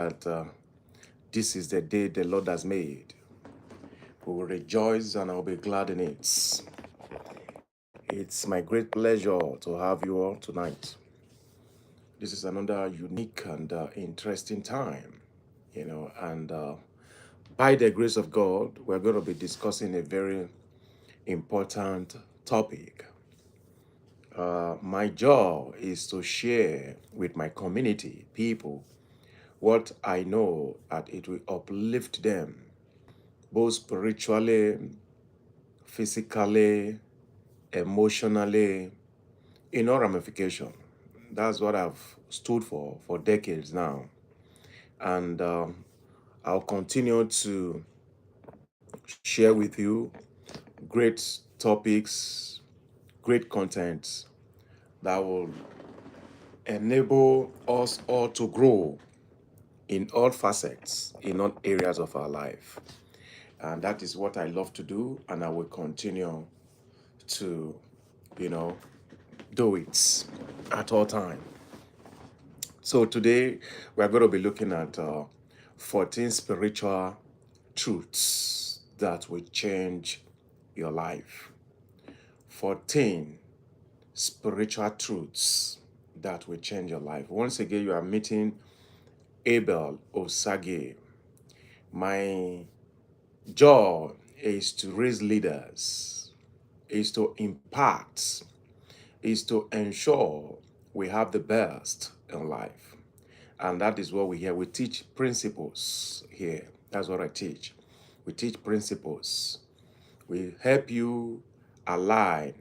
that this is the day the Lord has made. We will rejoice and I'll be glad in it. It's my great pleasure to have you all tonight. This is another unique and interesting time, and by the grace of God, we're going to be discussing a very important topic. My job is to share with my community, people, what I know that it will uplift them, both spiritually, physically, emotionally, in all ramification. That's what I've stood for decades now. And I'll continue to share with you great topics, great content that will enable us all to grow in all facets, in all areas of our life. And that is what I love to do, and I will continue to, you know, do it at all time. So today we're going to be looking at 14 spiritual truths that will change your life. 14 spiritual truths that will change your life. Once again, you are meeting Abel Osage. My job is to raise leaders, is to impact, is to ensure we have the best in life. And that is what we hear. We teach principles here. That's what I teach. We teach principles. We help you align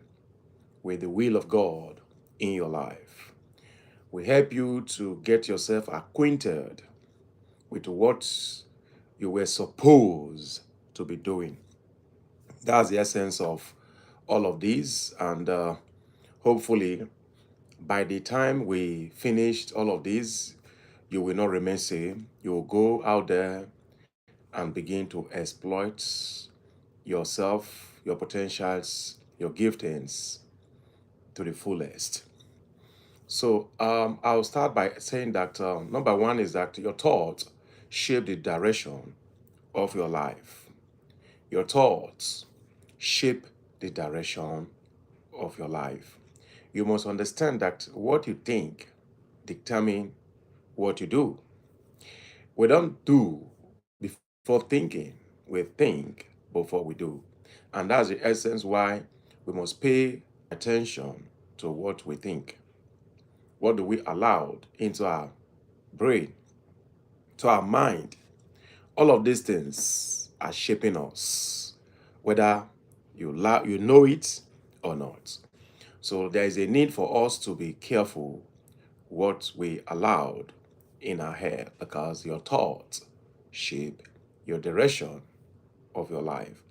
with the will of God in your life. We help you to get yourself acquainted with what you were supposed to be doing. That's the essence of all of these. And hopefully, by the time we finished all of these, you will not remain same. You will go out there and begin to exploit yourself, your potentials, your giftings to the fullest. So I'll start by saying that number one is that your thoughts shape the direction of your life. Your thoughts shape the direction of your life. You must understand that what you think determine what you do. We don't do before thinking. We think before we do. And that's the essence why we must pay attention to what we think. What do we allow into our brain, to our mind? All of these things are shaping us, whether you know it or not. So there is a need for us to be careful what we allowed in our head, because your thoughts shape your direction of your life.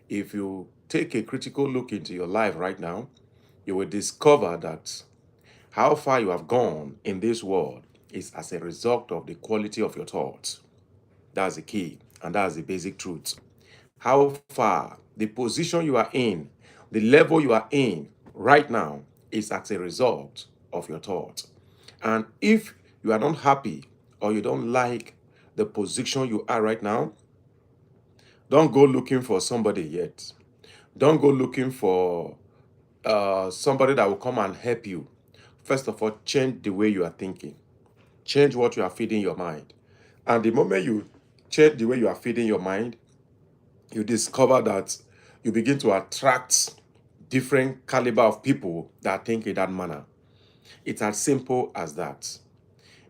If you take a critical look into your life right now, you will discover that how far you have gone in this world is as a result of the quality of your thoughts. That's the key, and that's the basic truth. How far, the position you are in, the level you are in right now is as a result of your thoughts. And if you are not happy or you don't like the position you are right now, don't go looking for somebody yet. Don't go looking for somebody that will come and help you. First of all, change the way you are thinking. Change what you are feeding your mind. And the moment you change the way you are feeding your mind, you discover that you begin to attract different caliber of people that think in that manner. It's as simple as that.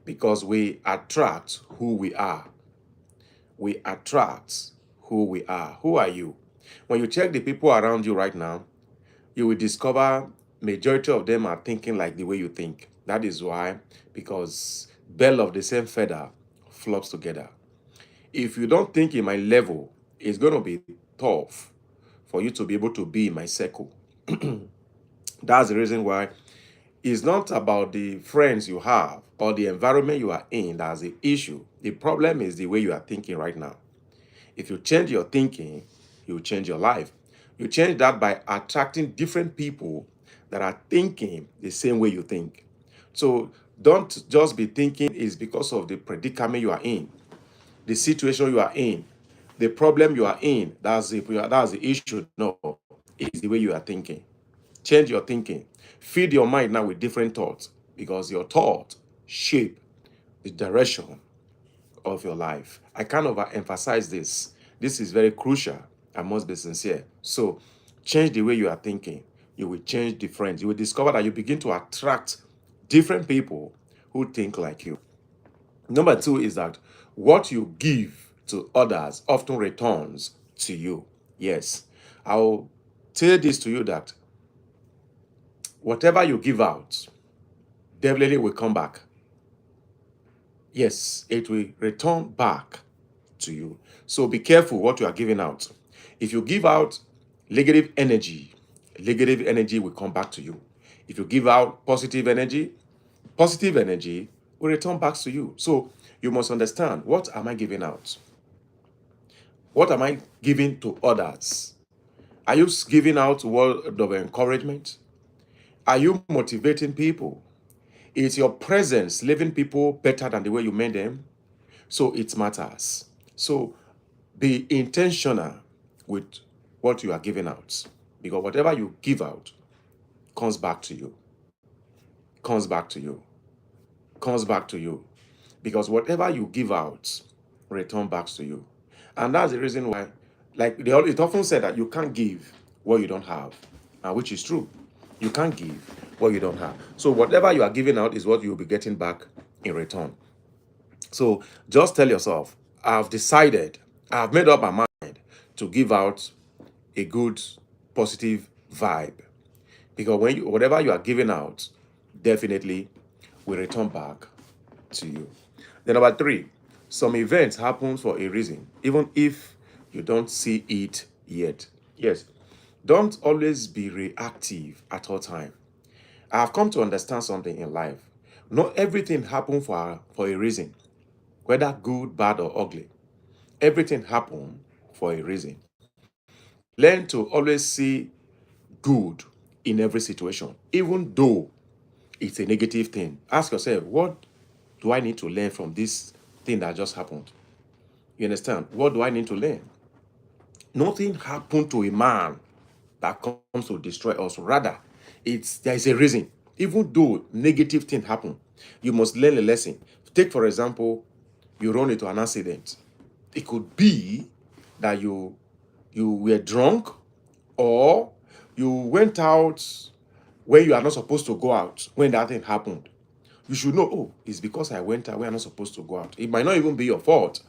Because we attract who we are. We attract who we are. Who are you? When you check the people around you right now, you will discover majority of them are thinking like the way you think. That is why, because bell of the same feather flops together. If you don't think in my level, it's going to be tough for you to be able to be in my circle. That's the reason why it's not about the friends you have or the environment you are in that's the issue. The problem is the way you are thinking right now. If you change your thinking, you will change your life. You change that by attracting different people that are thinking the same way you think. So Don't just be thinking it's because of the predicament you are in, the situation you are in, the problem you are in. That's the issue. No, it's the way you are thinking. Change your thinking. Feed your mind now with different thoughts because your thought shape the direction of your life. I can't overemphasize this. This is very crucial. I must be sincere. So, change the way you are thinking. You will change the friends. You will discover that you begin to attract different people who think like you. Number two is that what you give to others often returns to you. Yes, I'll tell this to you that whatever you give out definitely will come back. Yes, it will return back to you. So be careful what you are giving out. If you give out negative energy will come back to you. If you give out positive energy will return back to you. So you must understand, what am I giving out? What am I giving to others? Are you giving out word of encouragement? Are you motivating people? Is your presence leaving people better than the way you made them? So it matters. So be intentional with what you are giving out, because whatever you give out comes back to you, comes back to you, comes back to you. Because whatever you give out return back to you. And that's the reason why, like it often said that you can't give what you don't have, which is true. You can't give what you don't have. So whatever you are giving out is what you'll be getting back in return. So just tell yourself, I've decided, I've made up my mind to give out a good, positive vibe. Because whatever you are giving out, definitely will return back to you. Then number three, some events happen for a reason, even if you don't see it yet. Yes, don't always be reactive at all time. I have come to understand something in life. Not everything happens for a reason, whether good, bad, or ugly. Everything happens for a reason. Learn to always see good in every situation, even though it's a negative thing. Ask yourself, what do I need to learn from this thing that just happened? You understand? What do I need to learn? Nothing happened to a man that comes to destroy us. Rather, there is a reason. Even though negative thing happen, you must learn a lesson. Take for example, you run into an accident. It could be that you were drunk, or you went out when you are not supposed to go out when that thing happened. You should know, oh, it's because I went out when I'm not supposed to go out. It might not even be your fault,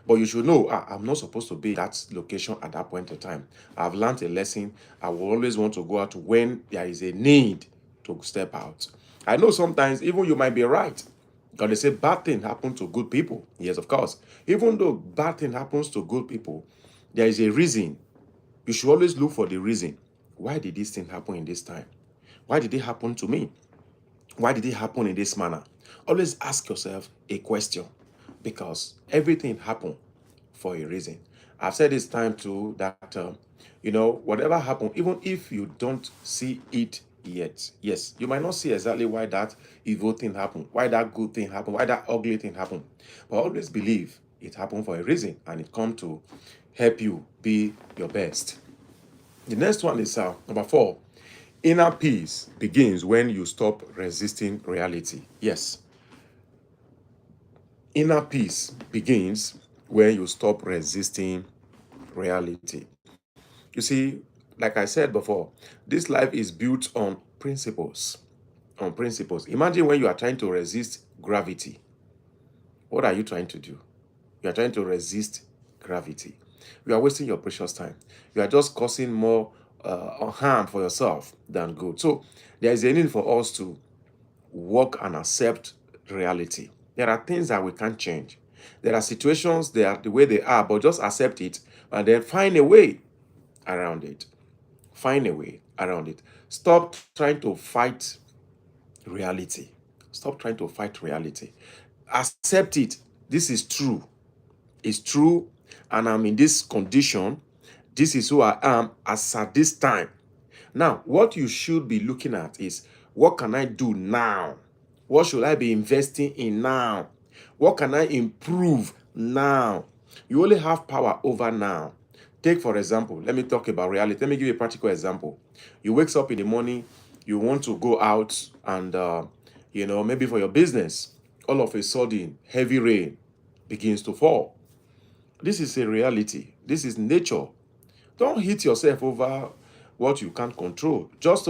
but you should know, I'm not supposed to be at that location at that point in time. I've learned a lesson. I will always want to go out when there is a need to step out. I know sometimes even you might be right. Because they say bad thing happen to good people. Yes, of course. Even though bad thing happens to good people, there is a reason. You should always look for the reason. Why did this thing happen in this time? Why did it happen to me? Why did it happen in this manner? Always ask yourself a question, because everything happened for a reason. I've said this time too that, whatever happened, even if you don't see it yet, yes, you might not see exactly why that evil thing happened, why that good thing happened, why that ugly thing happened. But always believe it happened for a reason and it come to help you be your best. The next one is number 4. Inner peace begins when you stop resisting reality. Yes. Inner peace begins when you stop resisting reality. You see, like I said before, this life is built on principles. On principles. Imagine when you are trying to resist gravity. What are you trying to do? You are trying to resist gravity. You are wasting your precious time. You are just causing more harm for yourself than good. So there is a need for us to work and accept reality. There are things that we can't change. There are situations, they are the way they are, but just accept it and then find a way around it. Find a way around it. Stop trying to fight reality. Stop trying to fight reality. Accept it. This is true. It's true, and I'm in this condition. This is who I am as at this time. Now, what you should be looking at is, what can I do now What should I be investing in now? What can I improve now? You only have power over now. Take, for example, let me talk about reality. Let me give you a practical example. You wake up in the morning, you want to go out and, maybe for your business, all of a sudden, heavy rain begins to fall. This is a reality. This is nature. Don't hit yourself over what you can't control. Just,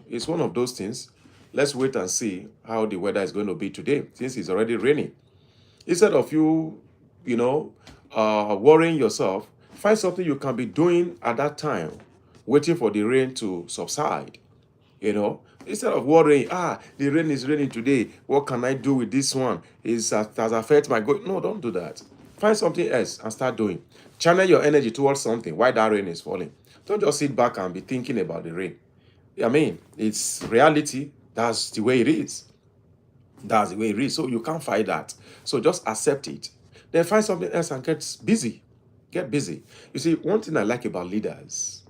it's one of those things. Let's wait and see how the weather is going to be today, since it's already raining. Instead of you, worrying yourself, find something you can be doing at that time, waiting for the rain to subside. Instead of worrying, the rain is raining today. What can I do with this one? Has affected my goal. No, don't do that. Find something else and start doing. Channel your energy towards something while that rain is falling. Don't just sit back and be thinking about the rain. I mean, it's reality. That's the way it is. That's the way it is. So you can't fight that. So just accept it. Then find something else and get busy. Get busy. You see, one thing I like about leaders,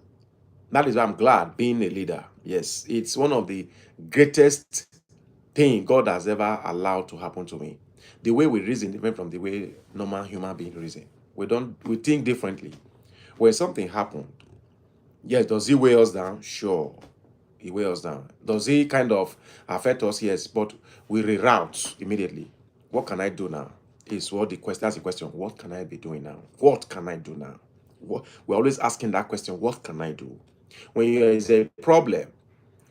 that is why I'm glad being a leader. Yes, it's one of the greatest thing God has ever allowed to happen to me. The way we reason different from the way normal human beings reason. We think differently. When something happened, yes, does he weigh us down? Sure. He weighs us down. Does he kind of affect us? Yes, but we reroute immediately. What can I do now? Is what the question. That's the question. What can I be doing now? What can I do now? We're always asking that question. What can I do? When there is a problem,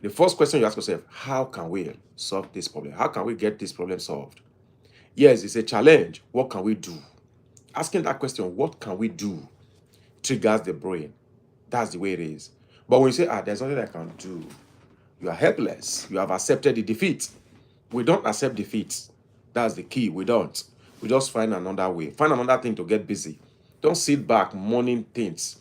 the first question you ask yourself: how can we solve this problem? How can we get this problem solved? Yes, it's a challenge. What can we do? Asking that question, what can we do, triggers the brain. That's the way it is. But when you say, there's nothing I can do, you are helpless. You have accepted the defeat. We don't accept defeat. That's the key. We don't. We just find another way. Find another thing to get busy. Don't sit back mourning things.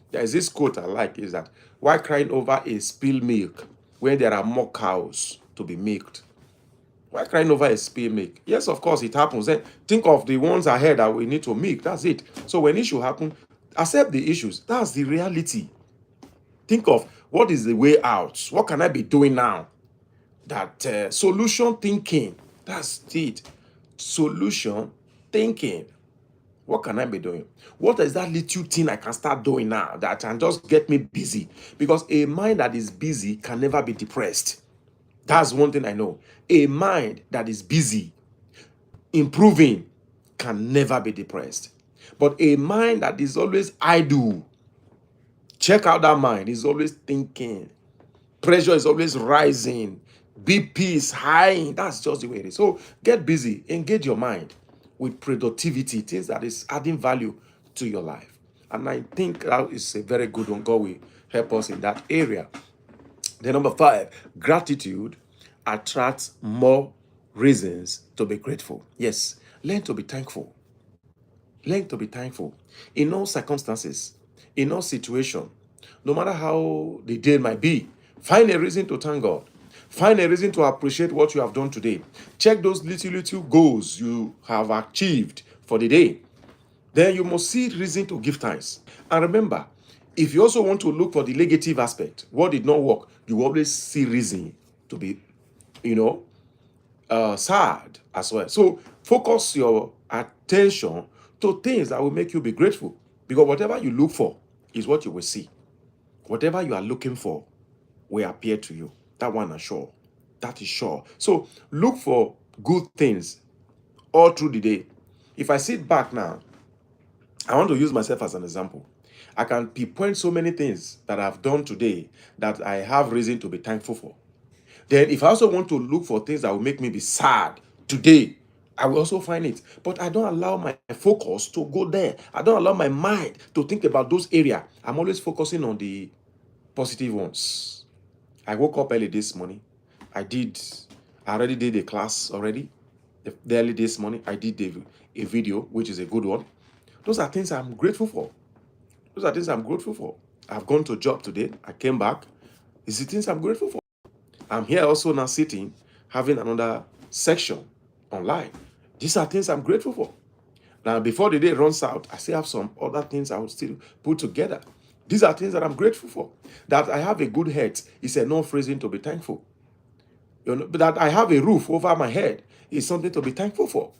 There's this quote I like, is that, why crying over a spilled milk when there are more cows to be milked? Why crying over a spilled milk? Yes, of course, it happens. Then think of the ones ahead that we need to milk. That's it. So when issue happen, accept the issues. That's the reality. Think of, what is the way out? What can I be doing now? That solution thinking. That's it. Solution thinking. What can I be doing? What is that little thing I can start doing now that can just get me busy? Because a mind that is busy can never be depressed. That's one thing I know. A mind that is busy, improving, can never be depressed. But a mind that is always idle, check out that mind, is always thinking. Pressure is always rising. BP is high. That's just the way it is. So get busy. Engage your mind with productivity, things that is adding value to your life. And I think that is a very good one. God will help us in that area. Then number 5, gratitude attracts more reasons to be grateful. Yes, learn to be thankful. Learn to be thankful in all circumstances, in all situations, no matter how the day might be. Find a reason to thank God. Find a reason to appreciate what you have done today. Check those little goals you have achieved for the day. Then you must see reason to give thanks. And remember, if you also want to look for the negative aspect, what did not work, you always see reason to be, sad as well. So focus your attention to things that will make you be grateful. Because whatever you look for is what you will see. Whatever you are looking for will appear to you. That one is sure. That is sure. So look for good things all through the day. If I sit back now, I want to use myself as an example. I can pinpoint so many things that I've done today that I have reason to be thankful for. Then if I also want to look for things that will make me be sad today, I will also find it. But I don't allow my focus to go there. I don't allow my mind to think about those areas. I'm always focusing on the positive ones. I woke up early this morning. I already did a class already. The early this morning, I did a video, which is a good one. Those are things I'm grateful for. Those are things I'm grateful for. I've gone to a job today. I came back. These are things I'm grateful for. I'm here also now sitting, having another section online. These are things I'm grateful for. Now, before the day runs out, I still have some other things I will still put together. These are things that I'm grateful for. That I have a good health is enough reason to be thankful. That I have a roof over my head is something to be thankful for.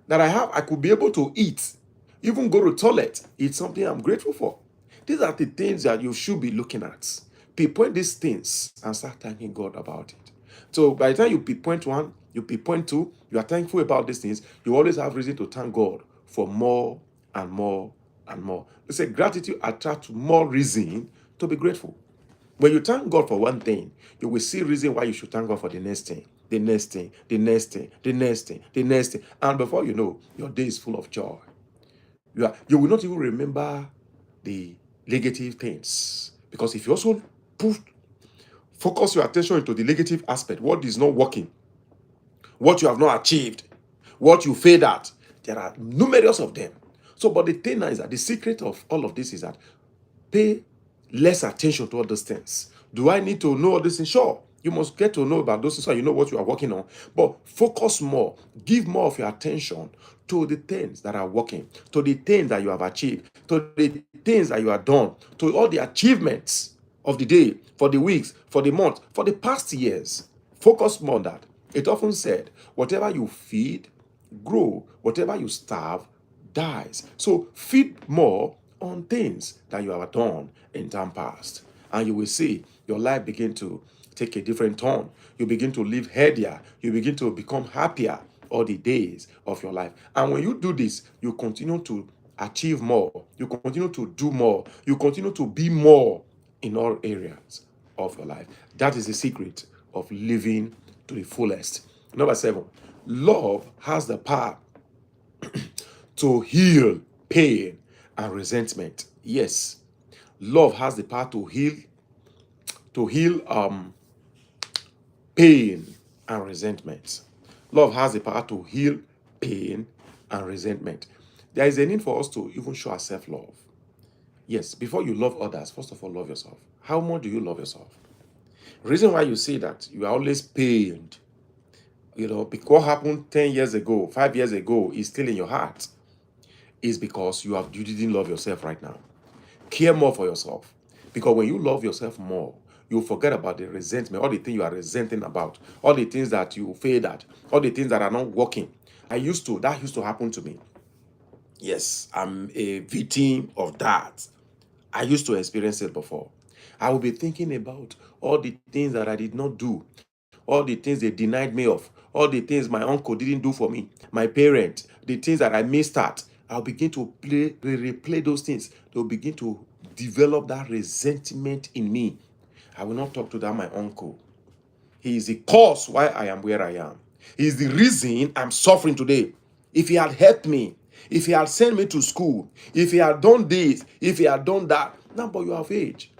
That I could be able to eat, even go to toilet, it's something I'm grateful for. These are the things that you should be looking at. Pinpoint these things and start thanking God about it. So by the time you pinpoint one, you pinpoint two, you are thankful about these things, you always have reason to thank God for more and more and more. You say gratitude attracts more reason to be grateful. When you thank God for one thing, you will see reason why you should thank God for the next thing, the next thing, the next thing, the next thing, the next thing. And before you know, your day is full of joy. You will not even remember the negative things. Because if you also focus your attention into the negative aspect, what is not working, what you have not achieved, what you failed at, there are numerous of them. So, but the thing is that the secret of all of this is that pay less attention to all those things. Do I need to know all these things? Sure. You must get to know about those things so you know what you are working on. But focus more. Give more of your attention to the things that are working, to the things that you have achieved, to the things that you have done, to all the achievements of the day, for the weeks, for the month, for the past years. Focus more on that. It often said, whatever you feed, grow. Whatever you starve, dies. So feed more on things that you have done in time past. And you will see your life begin to take a different turn. You begin to live healthier. You begin to become happier all the days of your life. And when you do this, you continue to achieve more. You continue to do more. You continue to be more in all areas of your life. That is the secret of living to the fullest. Number 7, love has the power to heal pain and resentment. Yes, love has the power to heal pain and resentment. Love has the power to heal pain and resentment. There is a need for us to even show ourselves love. Yes, before you love others, first of all, love yourself. How much do you love yourself? The reason why you see that you are always pained, because what happened 10 years ago, 5 years ago is still in your heart, is because you didn't love yourself right now. Care more for yourself. Because when you love yourself more, you forget about the resentment, all the things you are resenting about, all the things that you failed at, all the things that are not working. That used to happen to me. Yes, I'm a victim of that. I used to experience it before. I will be thinking about all the things that I did not do, all the things they denied me of, all the things my uncle didn't do for me, my parent, the things that I missed out. I'll begin to replay those things. They'll begin to develop that resentment in me. I will not talk to that my uncle. He is the cause why I am where I am. He is the reason I'm suffering today. If he had helped me, if he had sent me to school, if he had done this, if he had done that. Now, but you have age.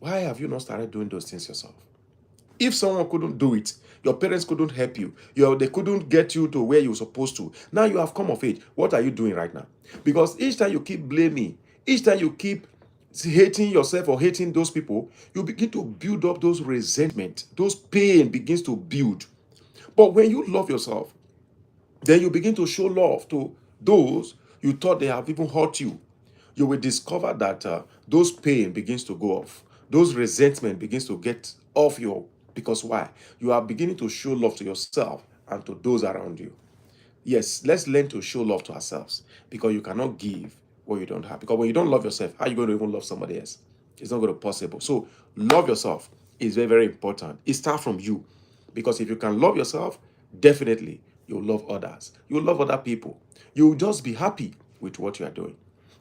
Why have you not started doing those things yourself? If someone couldn't do it, your parents couldn't help you, they couldn't get you to where you're supposed to. Now you have come of age. What are you doing right now? Because each time you keep blaming, each time you keep hating yourself or hating those people, you begin to build up those resentment, those pain begins to build. But when you love yourself, then you begin to show love to those you thought they have even hurt you. You will discover that those pain begins to go off. Those resentment begins to get off your, because why? You are beginning to show love to yourself and to those around you. Yes, let's learn to show love to ourselves, because you cannot give what you don't have. Because when you don't love yourself, how are you going to even love somebody else? It's not going to be possible. So love yourself is very, very important. It starts from you. Because if you can love yourself, definitely you'll love others. You'll love other people. You'll just be happy with what you are doing.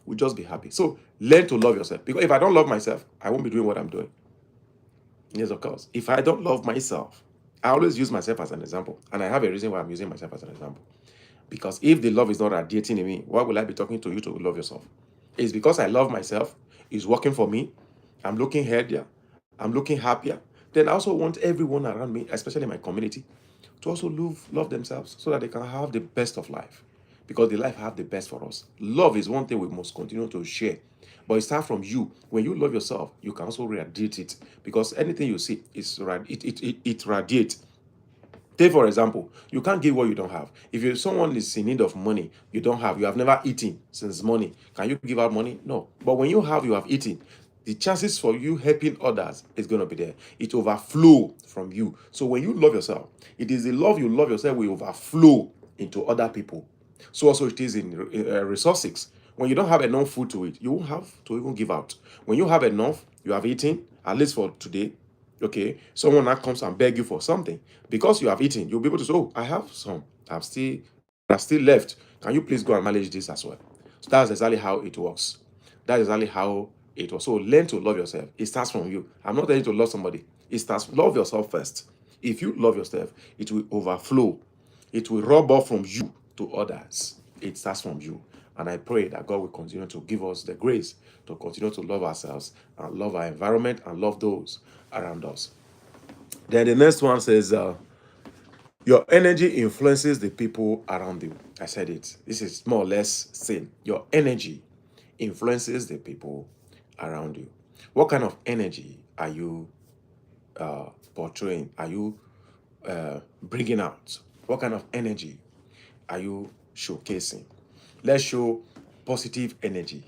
We'll just be happy. So learn to love yourself. Because if I don't love myself, I won't be doing what I'm doing. Yes, of course. If I don't love myself, I always use myself as an example. And I have a reason why I'm using myself as an example. Because if the love is not radiating in me, why will I be talking to you to love yourself? It's because I love myself. It's working for me. I'm looking healthier. I'm looking happier. Then I also want everyone around me, especially my community, to also love themselves so that they can have the best of life. Because the life have the best for us. Love is one thing we must continue to share. But it starts from you. When you love yourself, you can also radiate it. Because anything you see, it radiates. Take for example, you can't give what you don't have. If someone is in need of money, you don't have never eaten since morning. Can you give out money? No. But when you have eaten. the chances for you helping others is going to be there. It overflow from you. So when you love yourself, it is the love you love yourself will overflow into other people. So also it is in resources. When you don't have enough food to eat, you won't have to even give out. When you have enough, you have eaten, at least for today, okay, someone now comes and beg you for something. Because you have eaten, you'll be able to say, oh, I have some. I've still left. Can you please go and manage this as well? So that's exactly how it works. That's exactly how it was. So learn to love yourself. It starts from you. I'm not telling you to love somebody. It starts, love yourself first. If you love yourself, it will overflow. It will rub off from you to others. It starts from you. And I pray that God will continue to give us the grace to continue to love ourselves and love our environment and love those around us. Then the next one says, your energy influences the people around you. I said it. This is more or less same. Your energy influences the people around you. What kind of energy are you portraying? Are you bringing out? What kind of energy are you showcasing? Let's show positive energy.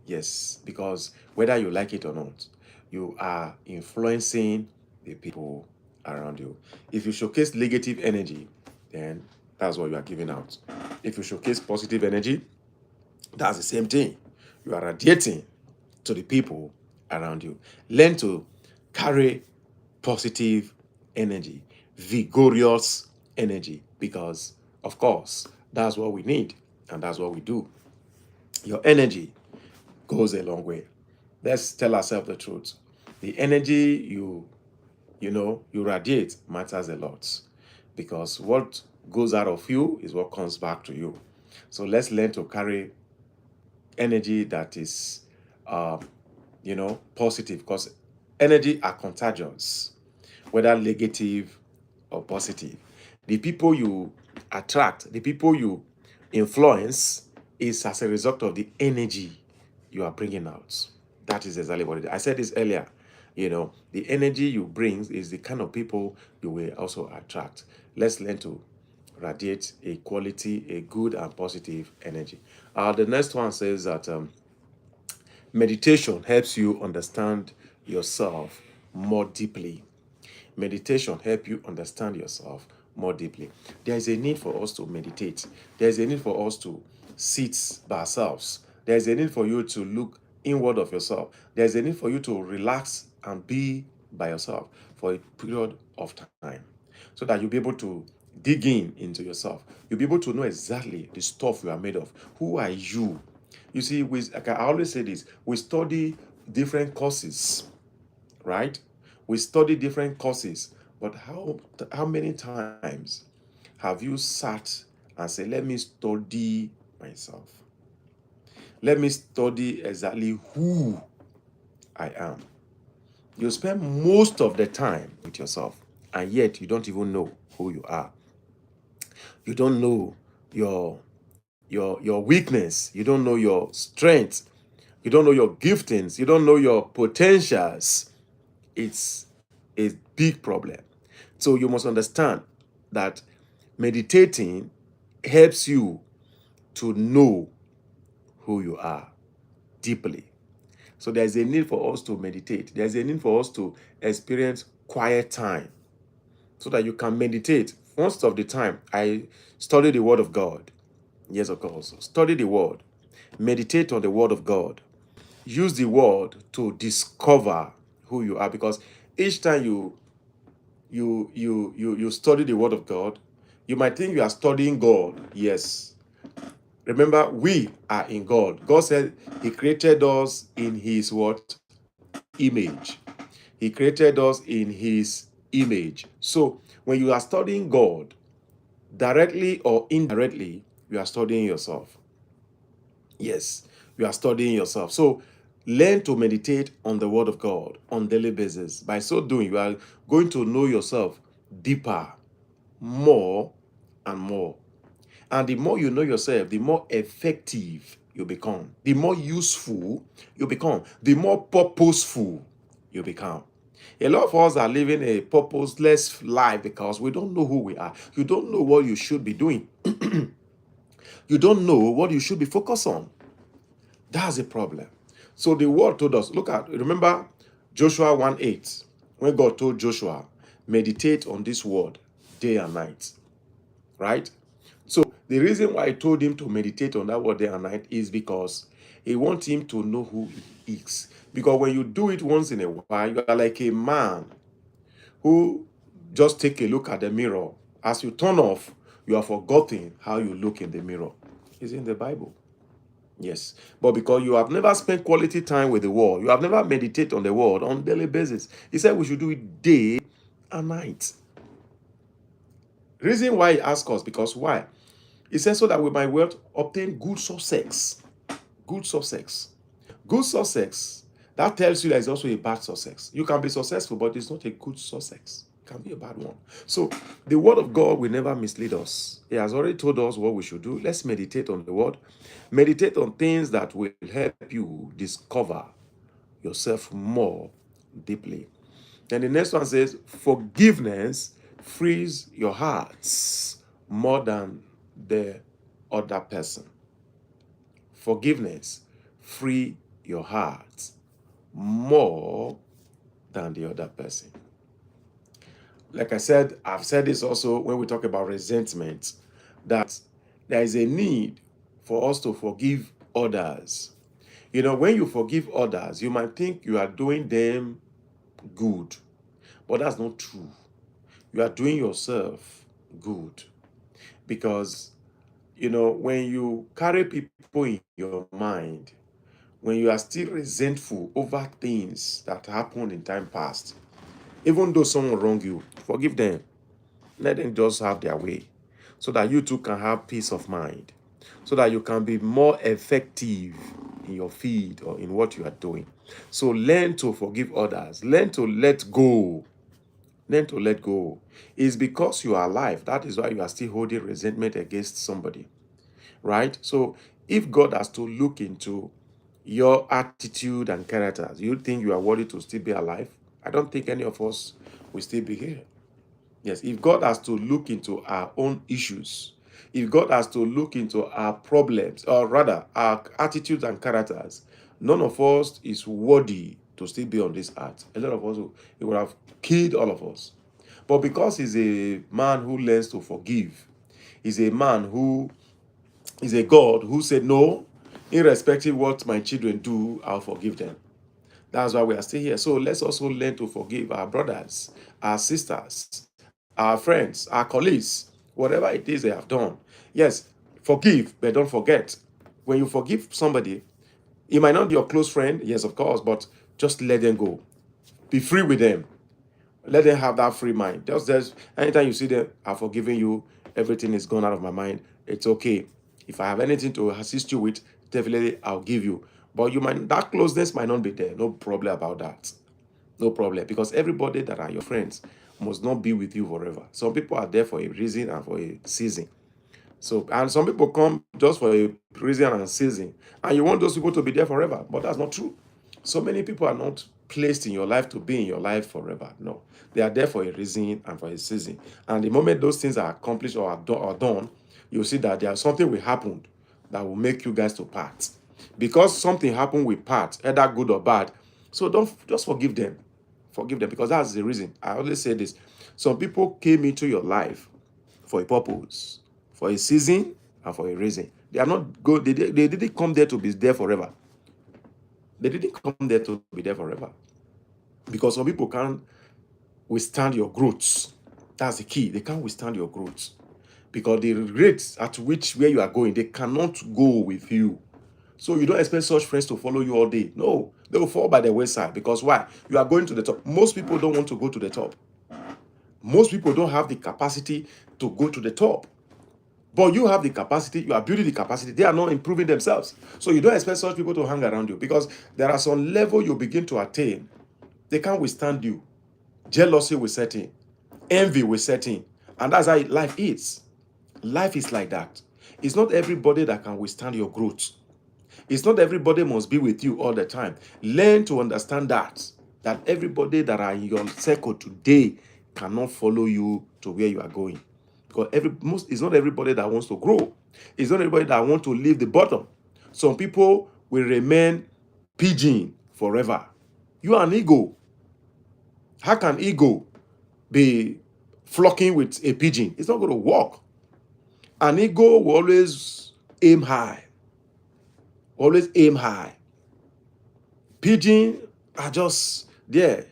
Yes, because whether you like it or not, you are influencing the people around you. If you showcase negative energy, then that's what you are giving out. If you showcase positive energy, that's the same thing. You are radiating to the people around you. Learn to carry positive energy, vigorous energy, because, of course, that's what we need and that's what we do. Your energy goes a long way. Let's tell ourselves the truth. The energy you radiate matters a lot, because what goes out of you is what comes back to you. So let's learn to carry energy that is positive, because energy are contagious, whether negative or positive. The people you attract, the people you influence is as a result of the energy you are bringing out. That is exactly what it is. I said this earlier. The energy you bring is the kind of people you will also attract. Let's learn to radiate a quality, a good and positive energy. The next one says that meditation helps you understand yourself more deeply. Meditation helps you understand yourself more deeply. There is a need for us to meditate. There is a need for us to sit by ourselves. There is a need for you to look inward of yourself. There is a need for you to relax and be by yourself for a period of time, so that you'll be able to dig into yourself. You'll be able to know exactly the stuff you are made of. Who are you? You see, like I always say this, we study different courses, right? We study different courses, but how many times have you sat and said, let me study myself? Let me study exactly who I am. You spend most of the time with yourself, and yet you don't even know who you are. You don't know your weakness. You don't know your strength. You don't know your giftings. You don't know your potentials. It's a big problem. So you must understand that meditating helps you to know who you are deeply. So there's a need for us to meditate. There's a need for us to experience quiet time so that you can meditate. Most of the time, I study the Word of God. Yes, of course. Study the Word. Meditate on the Word of God. Use the Word to discover who you are, because each time you study the Word of God, you might think you are studying God. Yes. Remember, we are in God. God said He created us in His what? Image. He created us in His image. So when you are studying God, directly or indirectly, you are studying yourself. Yes, you are studying yourself. So learn to meditate on the Word of God on daily basis. By so doing, you are going to know yourself deeper, more and more. And the more you know yourself, the more effective you become, the more useful you become, the more purposeful you become. A lot of us are living a purposeless life because we don't know who we are. You don't know what you should be doing. You don't know what you should be focused on. That's a problem. So the word told us, remember Joshua 1:8, when God told Joshua, meditate on this word day and night, right? So the reason why I told him to meditate on that word day and night is because he wants him to know who he is. Because when you do it once in a while, you are like a man who just take a look at the mirror. As you turn off, you are forgotten how you look in the mirror. It's in the Bible. Yes. But because you have never spent quality time with the word, you have never meditated on the word on a daily basis. He said we should do it day and night. Reason why he asked us, because why? He said so that we might well obtain good success. Good success. Good success. That tells you that it's also a bad success. You can be successful, but it's not a good success. It can be a bad one. So the word of God will never mislead us. He has already told us what we should do. Let's meditate on the word. Meditate on things that will help you discover yourself more deeply. And the next one says, forgiveness frees your hearts more than the other person. Forgiveness free your heart more than the other person. Like I said, I've said this also when we talk about resentment, that there is a need for us to forgive others. You know, when you forgive others, you might think you are doing them good, but that's not true. You are doing yourself good because, you know, when you carry people in your mind, when you are still resentful over things that happened in time past, even though someone wronged you, forgive them. Let them just have their way so that you too can have peace of mind, so that you can be more effective in your field or in what you are doing. So learn to forgive others. Learn to let go. Learn to let go. It's because you are alive. That is why you are still holding resentment against somebody, right? So if God has to look into your attitude and character, do you think you are worthy to still be alive? I don't think any of us will still be here. Yes, if God has to look into our own issues, if God has to look into our problems, or rather our attitudes and characters, none of us is worthy to still be on this earth. A lot of us, he would have killed all of us. But because he's a man who learns to forgive, he's a man who is a God who said, no, irrespective what my children do, I'll forgive them. That's why we are still here. So let's also learn to forgive our brothers, our sisters, our friends, our colleagues, whatever it is they have done. Yes, forgive, but don't forget. When you forgive somebody, it might not be your close friend, yes, of course, but just let them go. Be free with them. Let them have that free mind. Just anytime you see them, I've forgiven you, everything is gone out of my mind. It's okay. If I have anything to assist you with, definitely I'll give you. But that closeness might not be there. No problem about that. No problem. Because everybody that are your friends must not be with you forever. Some people are there for a reason and for a season. So, and some people come just for a reason and season, and you want those people to be there forever, but that's not true. So many people are not placed in your life to be in your life forever. No, they are there for a reason and for a season. And the moment those things are accomplished or are done, you'll see that there's something will happen that will make you guys to part. Because something happened with part, either good or bad. So don't just forgive them. Forgive them because that's the reason. I always say this. Some people came into your life for a purpose, for a season, and for a reason. They are not good. They didn't come there to be there forever. They didn't come there to be there forever. Because some people can't withstand your growth. That's the key. They can't withstand your growth. Because the rate at which where you are going, they cannot go with you. So you don't expect such friends to follow you all day. No, they will fall by the wayside. Because why? You are going to the top. Most people don't want to go to the top. Most people don't have the capacity to go to the top. But you have the capacity, you are building the capacity, they are not improving themselves. So you don't expect such people to hang around you because there are some level you begin to attain. They can't withstand you. Jealousy will set in. Envy will set in. And that's how life is. Life is like that. It's not everybody that can withstand your growth. It's not everybody must be with you all the time. Learn to understand that everybody that are in your circle today cannot follow you to where you are going. Because it's not everybody that wants to grow. It's not everybody that wants to leave the bottom. Some people will remain pigeon forever. You are an eagle. How can eagle be flocking with a pigeon? It's not going to work. An eagle will always aim high. Always aim high. Pigeon are just there,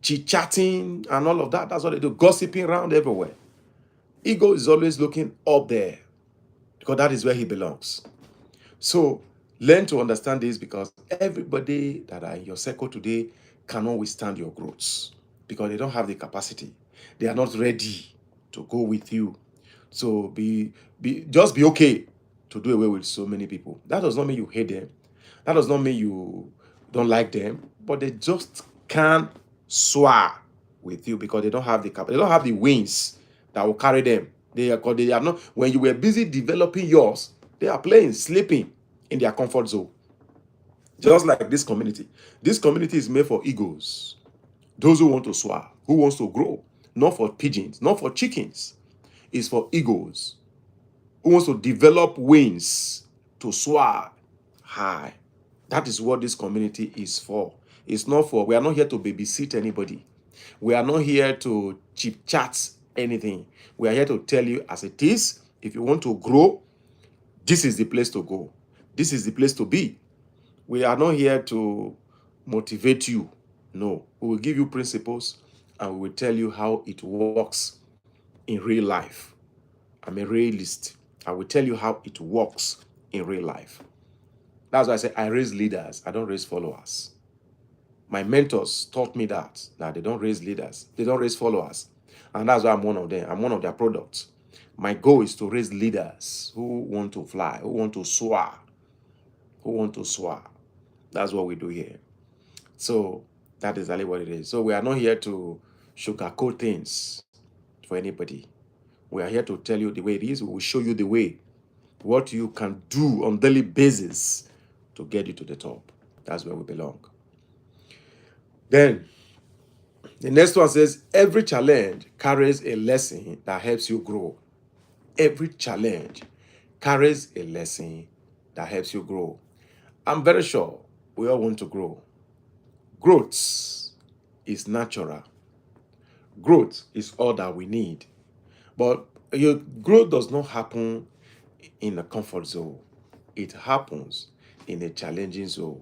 chit-chatting and all of that. That's what they do, gossiping around everywhere. Eagle is always looking up there because that is where he belongs. So learn to understand this, because everybody that are in your circle today cannot withstand your growth because they don't have the capacity. They are not ready to go with you. So just be okay to do away with so many people. That does not mean you hate them. That does not mean you don't like them, but they just can't soar with you because they don't have the they don't have the wings that will carry them. They are not. When you were busy developing yours, they are playing, sleeping in their comfort zone. Just like this community. This community is made for eagles, those who want to soar, who wants to grow, not for pigeons, not for chickens. It's for eagles who wants to develop wings to soar high. That is what this community is for. It's not for, we are not here to babysit anybody. We are not here to chip chat anything. We are here to tell you as it is. If you want to grow, this is the place to go. This is the place to be. We are not here to motivate you. No, we will give you principles and we will tell you how it works in real life. I'm a realist. I will tell you how it works in real life. That's why I say I raise leaders. I don't raise followers. My mentors taught me that they don't raise leaders. They don't raise followers. And that's why I'm one of them. I'm one of their products. My goal is to raise leaders who want to fly, who want to soar, who want to soar. That's what we do here. So that is exactly what it is. So we are not here to sugarcoat things for anybody. We are here to tell you the way it is. We will show you the way, what you can do on daily basis to get you to the top. That's where we belong. Then the next one says, every challenge carries a lesson that helps you grow. Every challenge carries a lesson that helps you grow. I'm very sure we all want to grow. Growth is natural. Growth is all that we need. But your growth does not happen in a comfort zone. It happens in a challenging zone.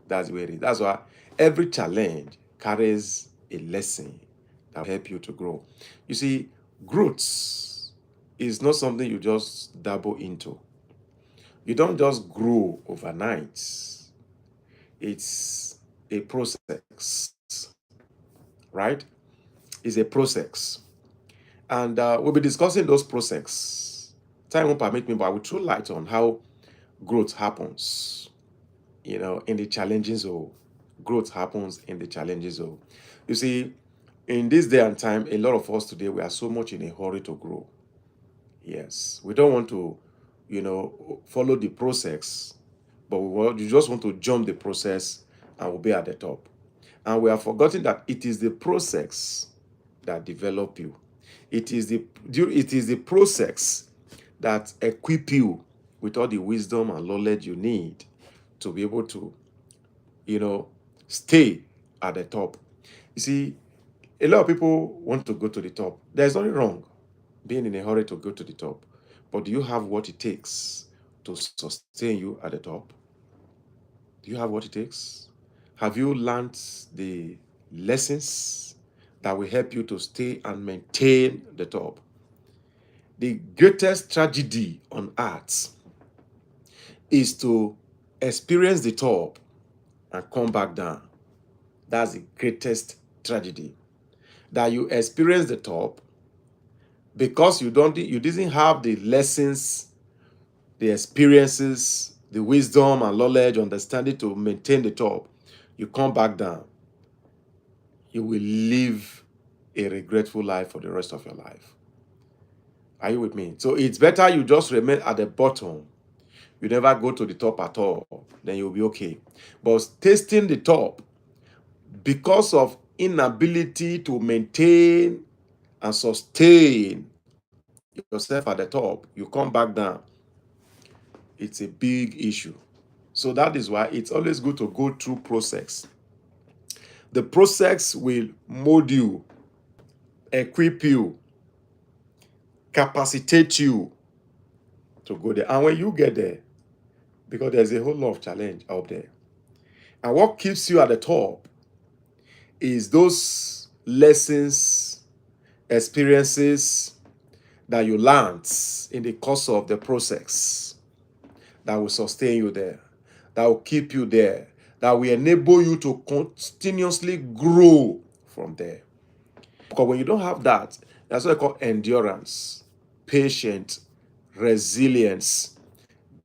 That's where it is. That's why every challenge carries a lesson that will help you to grow. You see, growth is not something you just dabble into. You don't just grow overnight. It's a process, right? It's a process. And we'll be discussing those processes. Time won't permit me, but I will throw light on how growth happens, in the challenging zone. Growth happens in the challenging zone. You see, in this day and time, a lot of us today, we are so much in a hurry to grow. Yes, we don't want to, follow the process, but you just want to jump the process and we'll be at the top. And we have forgotten that it is the process that develop you. It is the process that equip you with all the wisdom and knowledge you need to be able to, stay at the top. You see, a lot of people want to go to the top. There's nothing wrong being in a hurry to go to the top. But do you have what it takes to sustain you at the top? Do you have what it takes? Have you learned the lessons that will help you to stay and maintain the top? The greatest tragedy on earth is to experience the top and come back down. That's the greatest tragedy. That you experience the top because you didn't have the lessons, the experiences, the wisdom and knowledge, understanding to maintain the top. You come back down. You will live a regretful life for the rest of your life. Are you with me? So it's better you just remain at the bottom. You never go to the top at all. Then you'll be okay. But tasting the top because of inability to maintain and sustain yourself at the top, you come back down. It's a big issue. So that is why it's always good to go through process. The process will mold you, equip you, capacitate you to go there. And when you get there, because there's a whole lot of challenge out there. And what keeps you at the top is those lessons, experiences that you learned in the course of the process that will sustain you there, that will keep you there, that will enable you to continuously grow from there. Because when you don't have that, that's what I call endurance, patience, resilience,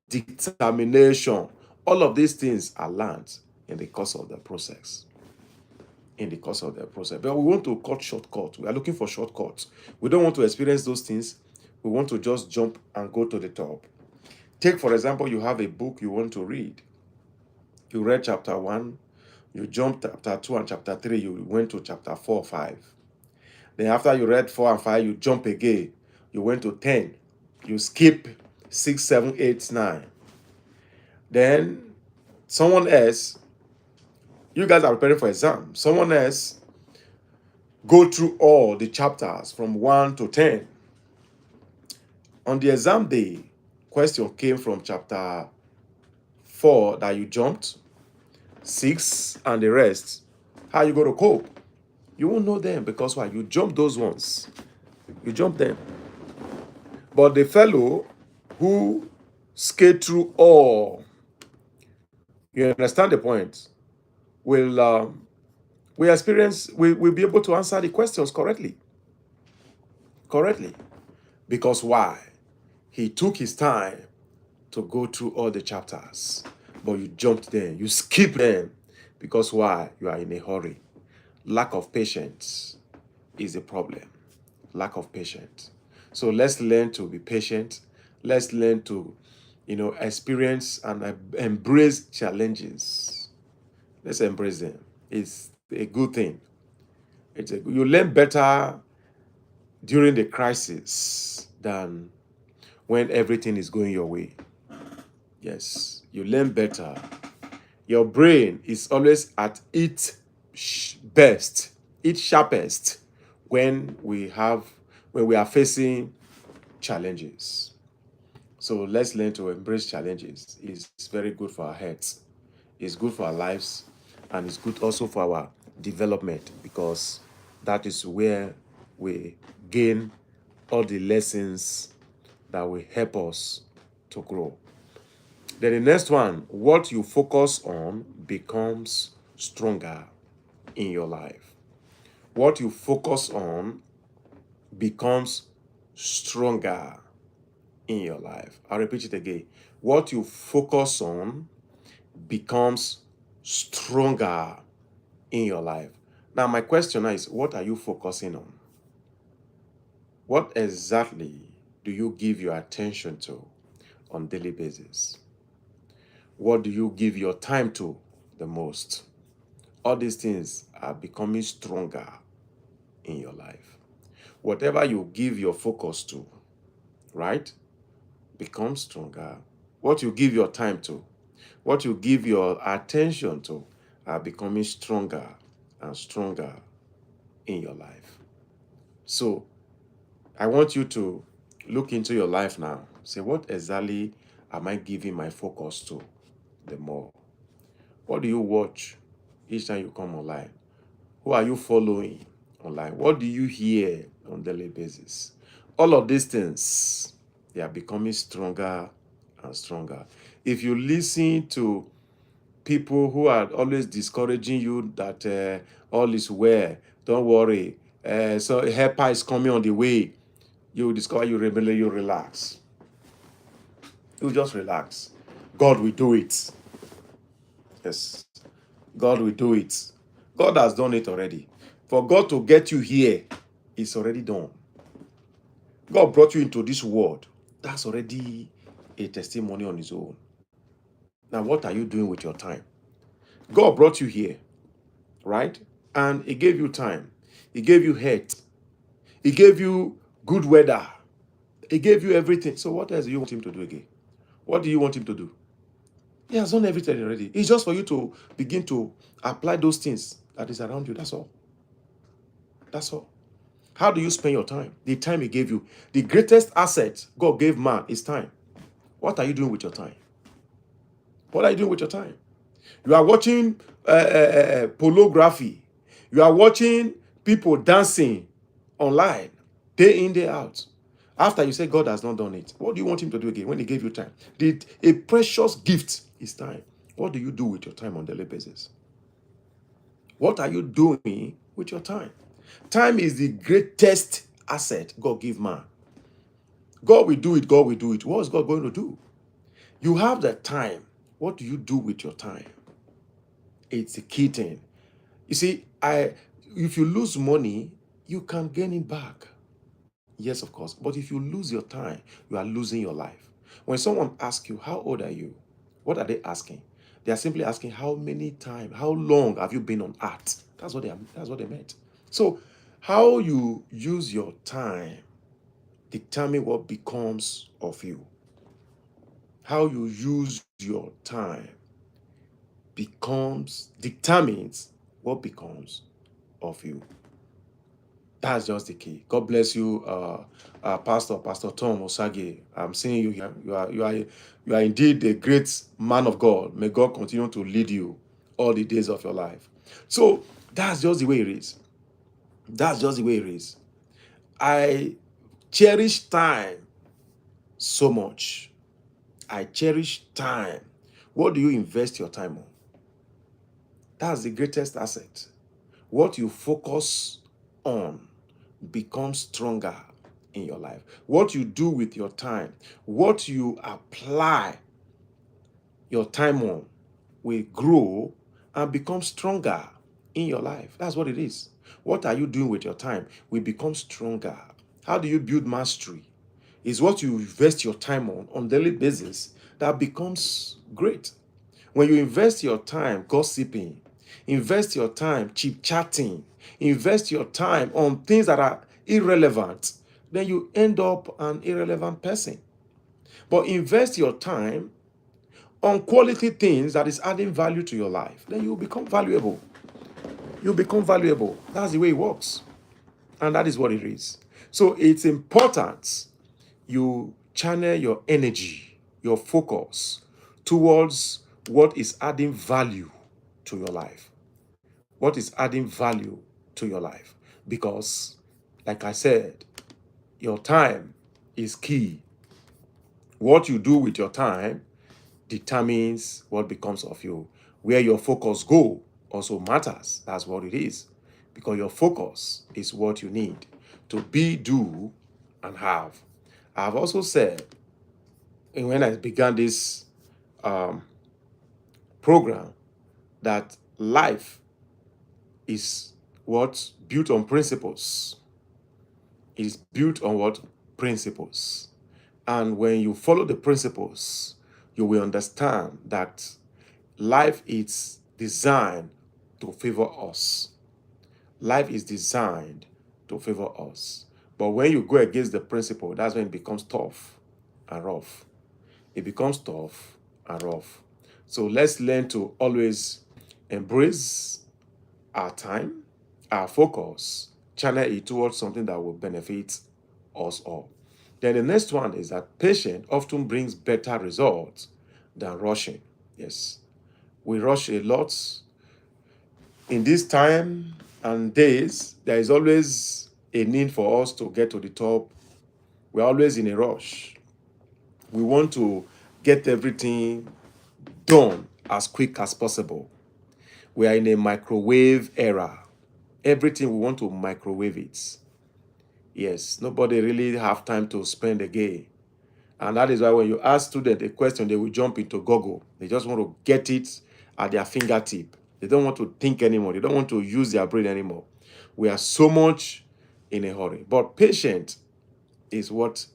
determination. All of these things are learned in the course of the process. In the course of the process. But we want to cut shortcuts. We are looking for shortcuts. We don't want to experience those things. We want to just jump and go to the top. Take, for example, you have a book you want to read. You read chapter 1, you jumped chapter 2 and chapter 3, you went to chapter 4, 5. Then after you read 4 and 5, you jump again. You went to 10. You skip 6, 7, 8, 9. Then someone else, you guys are preparing for exam. Someone else go through all the chapters from 1 to 10. On the exam day, question came from chapter 4 that you jumped, 6 and the rest. How you going to cope? You won't know them because why? You jump those ones. You jump them. But the fellow who skate through all, you understand the point, will be able to answer the questions correctly. Because why? He took his time to go through all the chapters, but you jumped them, you skip them. Because why? You are in a hurry. Lack of patience is a problem. Lack of patience. So let's learn to be patient. Let's learn to, experience and embrace challenges. Let's embrace them. It's a good thing. You learn better during the crisis than when everything is going your way. Yes, you learn better. Your brain is always at its best, its sharpest when we are facing challenges. So let's learn to embrace challenges. It's very good for our heads. It's good for our lives, and it's good also for our development, because that is where we gain all the lessons that will help us to grow. Then the next one, what you focus on becomes stronger in your life. What you focus on becomes stronger in your life. I'll repeat it again. What you focus on becomes stronger in your life. Now, my question is, what are you focusing on? What exactly do you give your attention to on a daily basis? What do you give your time to the most? All these things are becoming stronger in your life. Whatever you give your focus to, right, becomes stronger. What you give your time to, what you give your attention to, are becoming stronger and stronger in your life. So I want you to look into your life now. Say, what exactly am I giving my focus to the more? What do you watch each time you come online? Who are you following online? What do you hear on a daily basis? All of these things, they are becoming stronger and stronger. If you listen to people who are always discouraging you that all is well, don't worry, so helper is coming on the way, you will discover you relax. You just relax. God will do it. Yes. God will do it. God has done it already. For God to get you here, it's already done. God brought you into this world. That's already a testimony on its own. Now, what are you doing with your time? God brought you here, right? And He gave you time. He gave you health. He gave you good weather. He gave you everything. So what else do you want Him to do again? What do you want Him to do? He has done everything already. It's just for you to begin to apply those things that is around you. That's all. That's all. How do you spend your time? The time he gave you. The greatest asset God gave man is time. What are you doing with your time? What are you doing with your time? You are watching pornography. You are watching people dancing online, day in, day out. After you say God has not done it, what do you want him to do again when he gave you time? A precious gift is time. What do you do with your time on a daily basis? What are you doing with your time? Time is the greatest asset God gave man. God will do it. God will do it. What is God going to do? You have the time. What do you do with your time? It's a key thing. You see, if you lose money, you can gain it back. Yes, of course. But if you lose your time, you are losing your life. When someone asks you, how old are you? What are they asking? They are simply asking how long have you been on earth? That's what they meant. So how you use your time determine what becomes of you. How you use your time determines what becomes of you. That's just the key. God bless you, Pastor Tom Osage. I'm seeing you here. You are indeed a great man of God. May God continue to lead you all the days of your life. So that's just the way it is. That's just the way it is. I cherish time so much. I cherish time. What do you invest your time on? That's the greatest asset. What you focus on becomes stronger in your life. What you do with your time, what you apply your time on will grow and become stronger in your life. That's what it is. What are you doing with your time will become stronger. How do you build mastery? Is what you invest your time on daily basis that becomes great. When you invest your time gossiping, invest your time chit chatting, invest your time on things that are irrelevant, then you end up an irrelevant person. But invest your time on quality things that is adding value to your life, then you become valuable. You become valuable. That's the way it works. And that is what it is. So it's important you channel your energy, your focus towards what is adding value to your life. What is adding value to your life? Because, like I said, your time is key. What you do with your time determines what becomes of you. Where your focus go also matters. That's what it is. Because your focus is what you need to be, do, and have. I've also said, and when I began this program, that life is what built on principles. It is built on what? Principles. And when you follow the principles, you will understand that life is designed to favor us. Life is designed to favor us. But when you go against the principle, that's when it becomes tough and rough. It becomes tough and rough. So let's learn to always embrace our time, our focus, channel it towards something that will benefit us all. Then the next one is that patience often brings better results than rushing. Yes, we rush a lot. In this time and days, there is always a need for us to get to the top. We're always in a rush. We want to get everything done as quick as possible. We are in a microwave era. Everything we want to microwave it. Yes, nobody really have time to spend again. And that is why when you ask students a question, they will jump into Google. They just want to get it at their fingertip. They don't want to think anymore. They don't want to use their brain anymore. We are so much in a hurry. But patience is what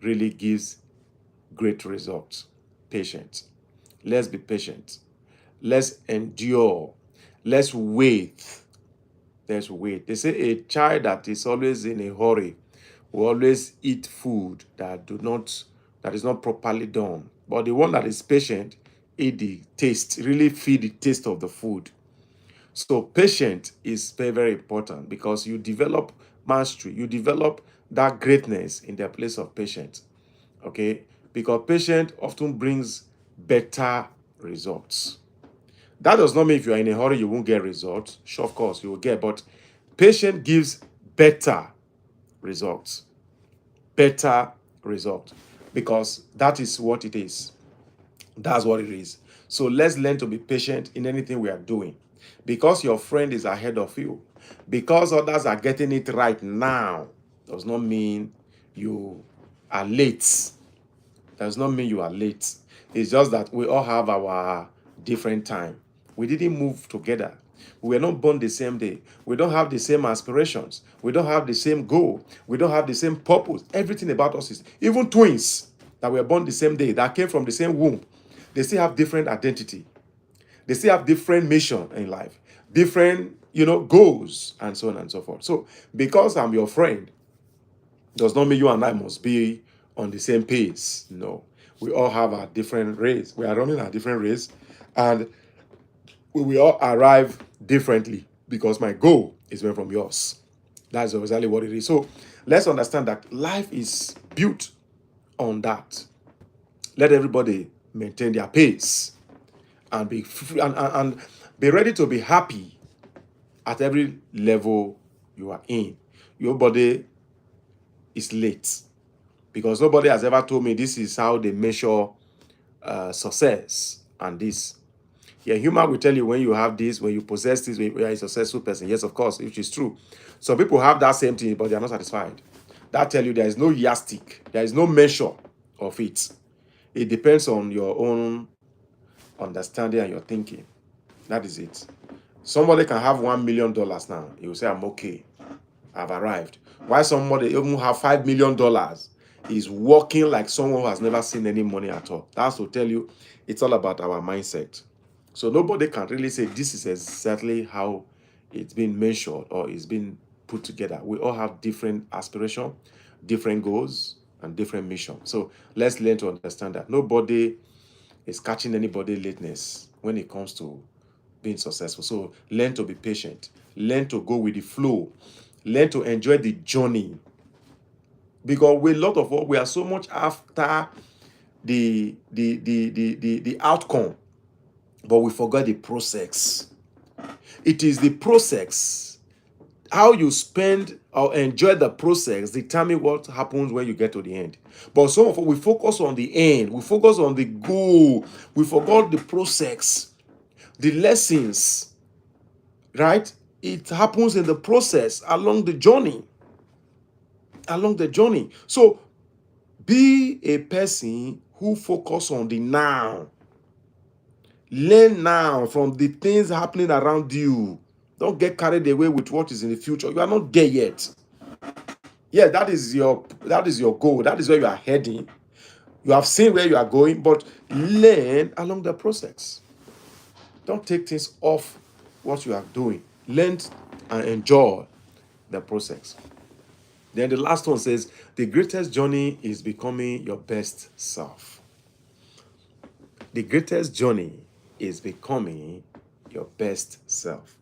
really gives great results. Patience. Let's be patient. Let's endure. Let's wait. Let's wait. They say a child that is always in a hurry will always eat food that is not properly done. But the one that is patient eat the taste, really feel the taste of the food. So patience is very, very important because you develop mastery, you develop that greatness in the place of patience. Okay? Because patience often brings better results. That does not mean if you are in a hurry, you won't get results. Sure, of course, you will get, but patience gives better results. Better result. Because that is what it is. That's what it is. So let's learn to be patient in anything we are doing. Because your friend is ahead of you, because others are getting it right now, does not mean you are late. Does not mean you are late. It's just that we all have our different time. We didn't move together. We were not born the same day. We don't have the same aspirations. We don't have the same goal. We don't have the same purpose. Everything about us is, even twins that were born the same day, that came from the same womb, they still have different identity. They still have different mission in life, different, goals, and so on and so forth. So because I'm your friend, does not mean you and I must be on the same pace. No. We all have a different race. We are running a different race, and we will all arrive differently because my goal is different from yours. That's exactly what it is. So let's understand that life is built on that. Let everybody maintain their pace and be and be ready to be happy at every level you are in. Your body is late because nobody has ever told me this is how they measure success and this. Yeah, human will tell you when you have this, when you possess this, when you are a successful person. Yes, of course, which is true. Some people have that same thing, but they are not satisfied. That tell you there is no yardstick, there is no measure of it. It depends on your own understanding and your thinking. That is it. Somebody can have $1 million now. He will say, I'm okay. I've arrived. Why somebody even have $5 million is working like someone who has never seen any money at all. That's to tell you it's all about our mindset. So nobody can really say this is exactly how it's been measured or it's been put together. We all have different aspirations, different goals, and different missions. So let's learn to understand that nobody is catching anybody lateness when it comes to being successful. So learn to be patient, learn to go with the flow, learn to enjoy the journey. Because with a lot of what we are so much after the outcome, but we forgot the process. It is the process. How you spend or enjoy the process determine what happens when you get to the end. But some of us, we focus on the end, we focus on the goal, we forgot the process, the lessons, right? It happens in the process along the journey. Along the journey. So be a person who focus on the now. Learn now from the things happening around you. Don't get carried away with what is in the future. You are not there yet. Yeah, that is your goal. That is where you are heading. You have seen where you are going, but learn along the process. Don't take things off what you are doing. Learn and enjoy the process. Then the last one says, the greatest journey is becoming your best self. The greatest journey is becoming your best self.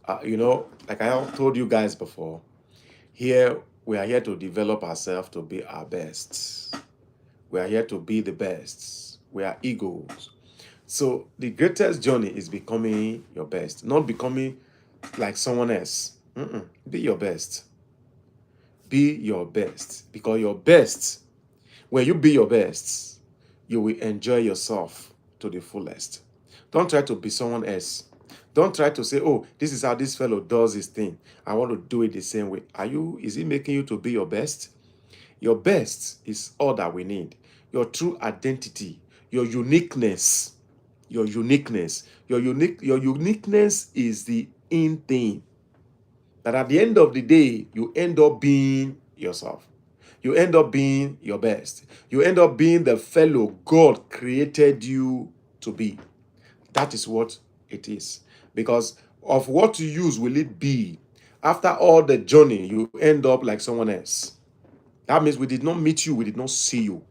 Like I told you guys before, here we are here to develop ourselves to be our best. We are here to be the best. We are egos. So the greatest journey is becoming your best, not becoming like someone else. Be your best. Be your best. Because your best, when you be your best, you will enjoy yourself to the fullest. Don't try to be someone else. Don't try to say, oh, this is how this fellow does his thing. I want to do it the same way. Is it making you to be your best? Your best is all that we need. Your true identity, your uniqueness, your uniqueness is the in thing. That at the end of the day, you end up being yourself. You end up being your best. You end up being the fellow God created you to be. That is what it is. Because of what you use will it be. After all the journey, you end up like someone else. That means we did not meet you, we did not see you.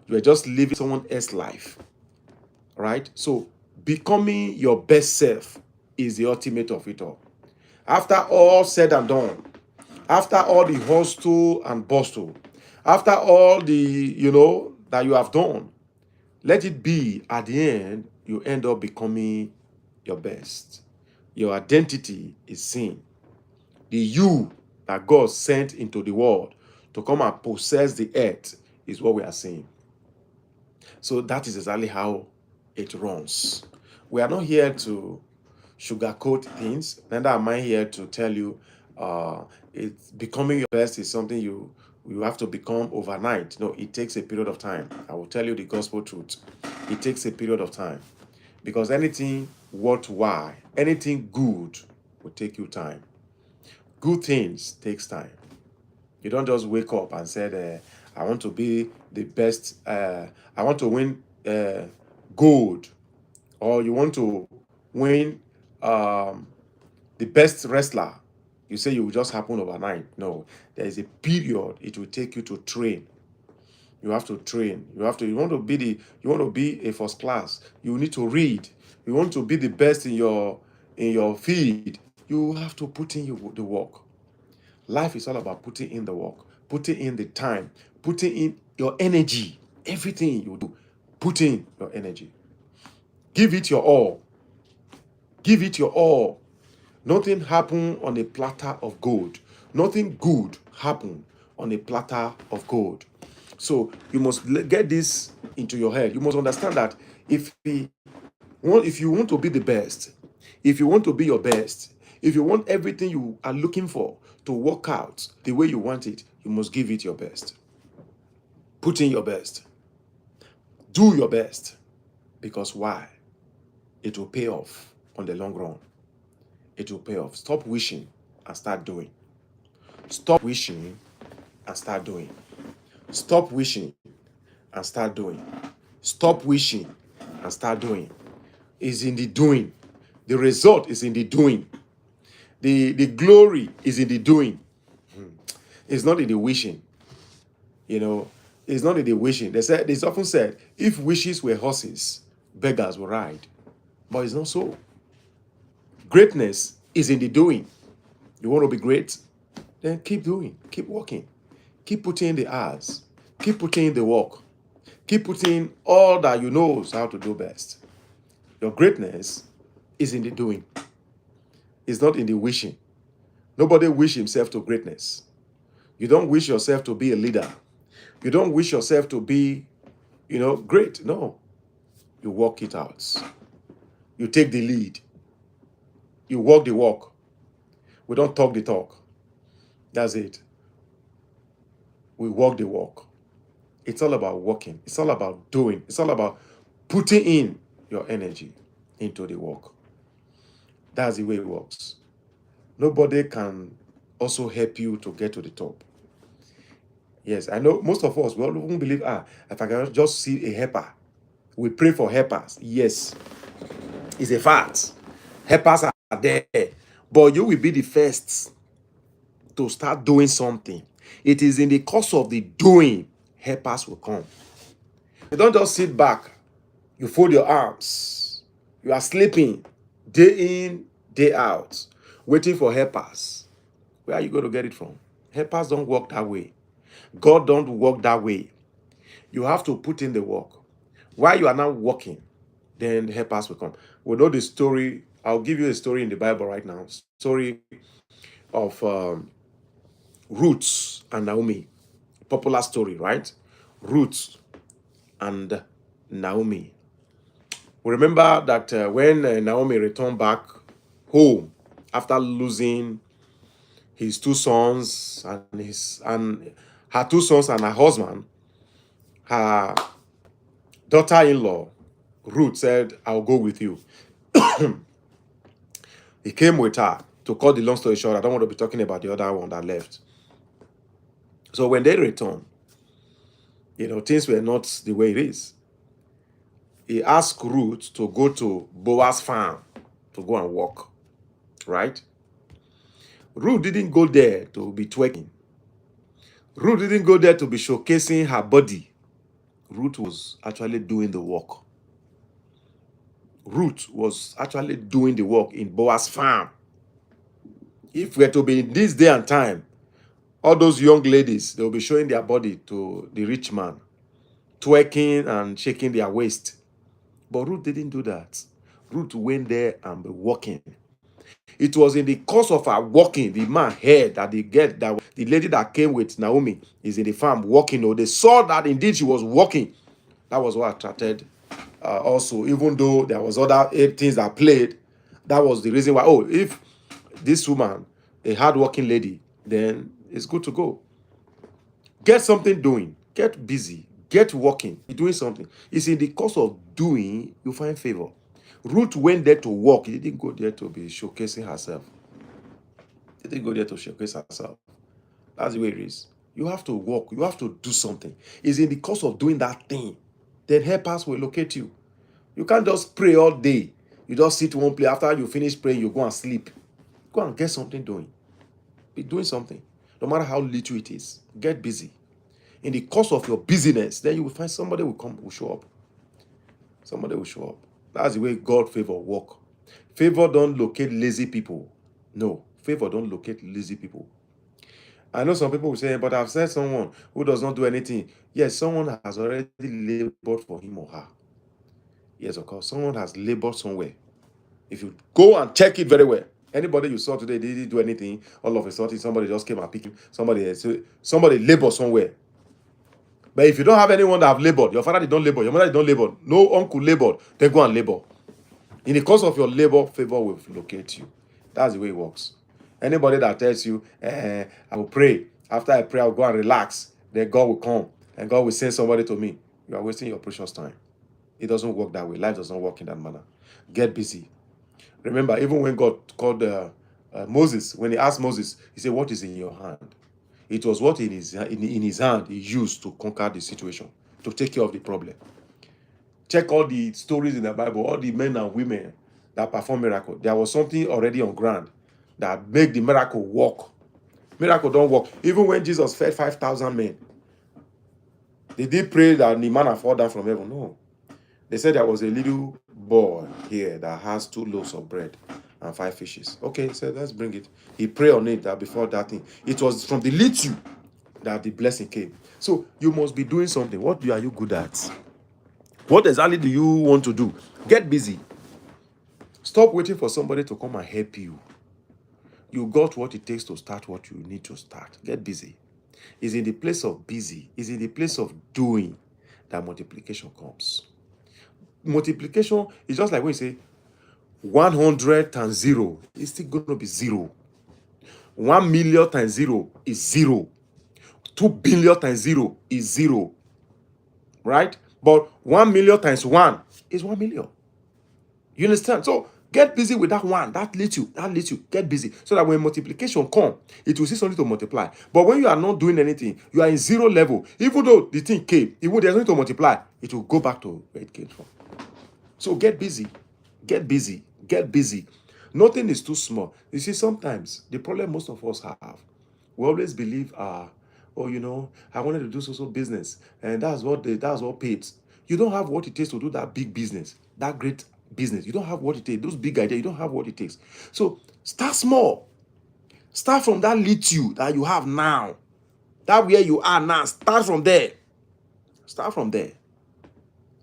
You were just living someone else's life. right? So becoming your best self is the ultimate of it all. After all said and done, after all the hustle and bustle, after all the, that you have done, let it be at the end, you end up becoming your best. Your identity is seen. The you that God sent into the world to come and possess the earth is what we are seeing. So that is exactly how it runs. We are not here to sugarcoat things. Neither am I here to tell you it's becoming your best is something you have to become overnight. No, it takes a period of time. I will tell you the gospel truth. It takes a period of time because anything worthwhile, anything good will take you time. Good things takes time. You don't just wake up and say, I want to be the best, I want to win gold, or you want to win the best wrestler. You say it will just happen overnight. No, there is a period it will take you to train. You have to train. You want to be you want to be a first class. You need to read. You want to be the best in your field. You have to put in the work. Life is all about putting in the work, putting in the time, putting in your energy. Everything you do, put in your energy. Give it your all. Give it your all. Nothing happened on a platter of gold. Nothing good happened on a platter of gold. So you must get this into your head. You must understand that if you want to be the best, if you want to be your best, if you want everything you are looking for to work out the way you want it, you must give it your best. Put in your best. Do your best. Because why? It will pay off on the long run. It will pay off. Stop wishing and start doing. Stop wishing and start doing. Stop wishing and start doing. Stop wishing and start doing. It's in the doing. The result is in the doing. The glory is in the doing. It's not in the wishing. It's not in the wishing. It's often said, if wishes were horses, beggars will ride. But it's not so. Greatness is in the doing. You want to be great? Then keep doing. Keep working. Keep putting in the hours. Keep putting in the work. Keep putting all that you know how to do best. Your greatness is in the doing. It's not in the wishing. Nobody wish himself to greatness. You don't wish yourself to be a leader. You don't wish yourself to be, great. No. You work it out. You take the lead. You walk the walk. We don't talk the talk. That's it. We walk the walk. It's all about working. It's all about doing. It's all about putting in your energy into the work. That's the way it works. Nobody can also help you to get to the top. Yes, I know most of us, we all won't believe, if I can just see a helper, we pray for helpers. Yes, it's a fact. Helpers are there. But you will be the first to start doing something. It is in the course of the doing, helpers will come. You don't just sit back, you fold your arms, you are sleeping day in, day out, waiting for helpers. Where are you going to get it from? Helpers don't work that way. God don't work that way. You have to put in the work. While you are now working, then helpers will come. We know the story. I'll give you a story in the Bible right now. Story of Ruth and Naomi. Popular story, right? Ruth and Naomi. We remember that when Naomi returned back home after losing his two sons and her two sons and her husband, her daughter-in-law, Ruth, said, I'll go with you. He came with her. To cut the long story short, I don't want to be talking about the other one that left. So when they returned, things were not the way it is. He asked Ruth to go to Boaz's farm to go and work, right? Ruth didn't go there to be twerking. Ruth didn't go there to be showcasing her body. Ruth was actually doing the work. Ruth was actually doing the work in Boaz's farm. If we're to be in this day and time, all those young ladies, they'll be showing their body to the rich man, twerking and shaking their waist. But Ruth didn't do that. Ruth went there and be walking. It was in the course of her walking, the man heard that the lady that came with Naomi is in the farm walking. Or they saw that indeed she was walking. That was what attracted also, even though there was other things that played. That was the reason why. Oh, if this woman, a hardworking lady, then it's good to go. Get something doing. Get busy. Get working. Be doing something. It's in the course of doing you find favor. Ruth went there to work. He didn't go there to be showcasing herself. He didn't go there to showcase herself. That's the way it is. You have to work. You have to do something. It's in the course of doing that thing. Then helpers will locate you. You can't just pray all day. You just sit one place. After you finish praying, you go and sleep. Go and get something doing. Be doing something. No matter how little it is. Get busy. In the course of your busyness, then you will find somebody will show up. Somebody will show up. That's the way God favor work. Favor don't locate lazy people. No, favor don't locate lazy people. I know some people will say, but I've said someone who does not do anything. Yes, someone has already labored for him or her. Yes, of course, someone has labored somewhere. If you go and check it very well, anybody you saw today didn't do anything, all of a sudden somebody just came and picked him. Somebody labored somewhere. But if you don't have anyone that have labored, your father did not labor, your mother did not labor, no uncle labored, then go and labor. In the course of your labor, favor will locate you. That's the way it works. Anybody that tells you, I will pray. After I pray, I'll go and relax. Then God will come and God will send somebody to me. You are wasting your precious time. It doesn't work that way. Life does not work in that manner. Get busy. Remember, even when God called Moses, when he asked Moses, he said, what is in your hand? It was what in his hand he used to conquer the situation, to take care of the problem. Check all the stories in the Bible, all the men and women that perform miracle. There was something already on ground that make the miracle work. Miracle don't work. Even when Jesus fed 5,000 men, they did pray that the manna fall down from heaven. No. They said there was a little boy here that has 2 loaves of bread and 5 fishes. Okay, so let's bring it. He prayed on it that before that thing. It was from the little that the blessing came. So you must be doing something. What are you good at? What exactly do you want to do? Get busy. Stop waiting for somebody to come and help you. You got what it takes to start what you need to start. Get busy. It's in the place of busy. It's in the place of doing that multiplication comes. Multiplication is just like when you say 100 times 0, it's still going to be 0. 1 million times 0 is 0. 2 billion times 0 is 0. Right? But 1 million times 1 is 1 million. You understand? So get busy with that one, that little, get busy. So that when multiplication comes, it will see something to multiply. But when you are not doing anything, you are in 0 level. Even though the thing came, there's nothing to multiply, it will go back to where it came from. So get busy. Get busy. Get busy. Nothing is too small. You see, sometimes the problem most of us have, we always believe, I wanted to do social business, and that's what paid. You don't have what it takes to do that big business, that great business. You don't have what it takes. Those big ideas, you don't have what it takes. So start small. Start from that little that you have now. That where you are now. Start from there. Start from there.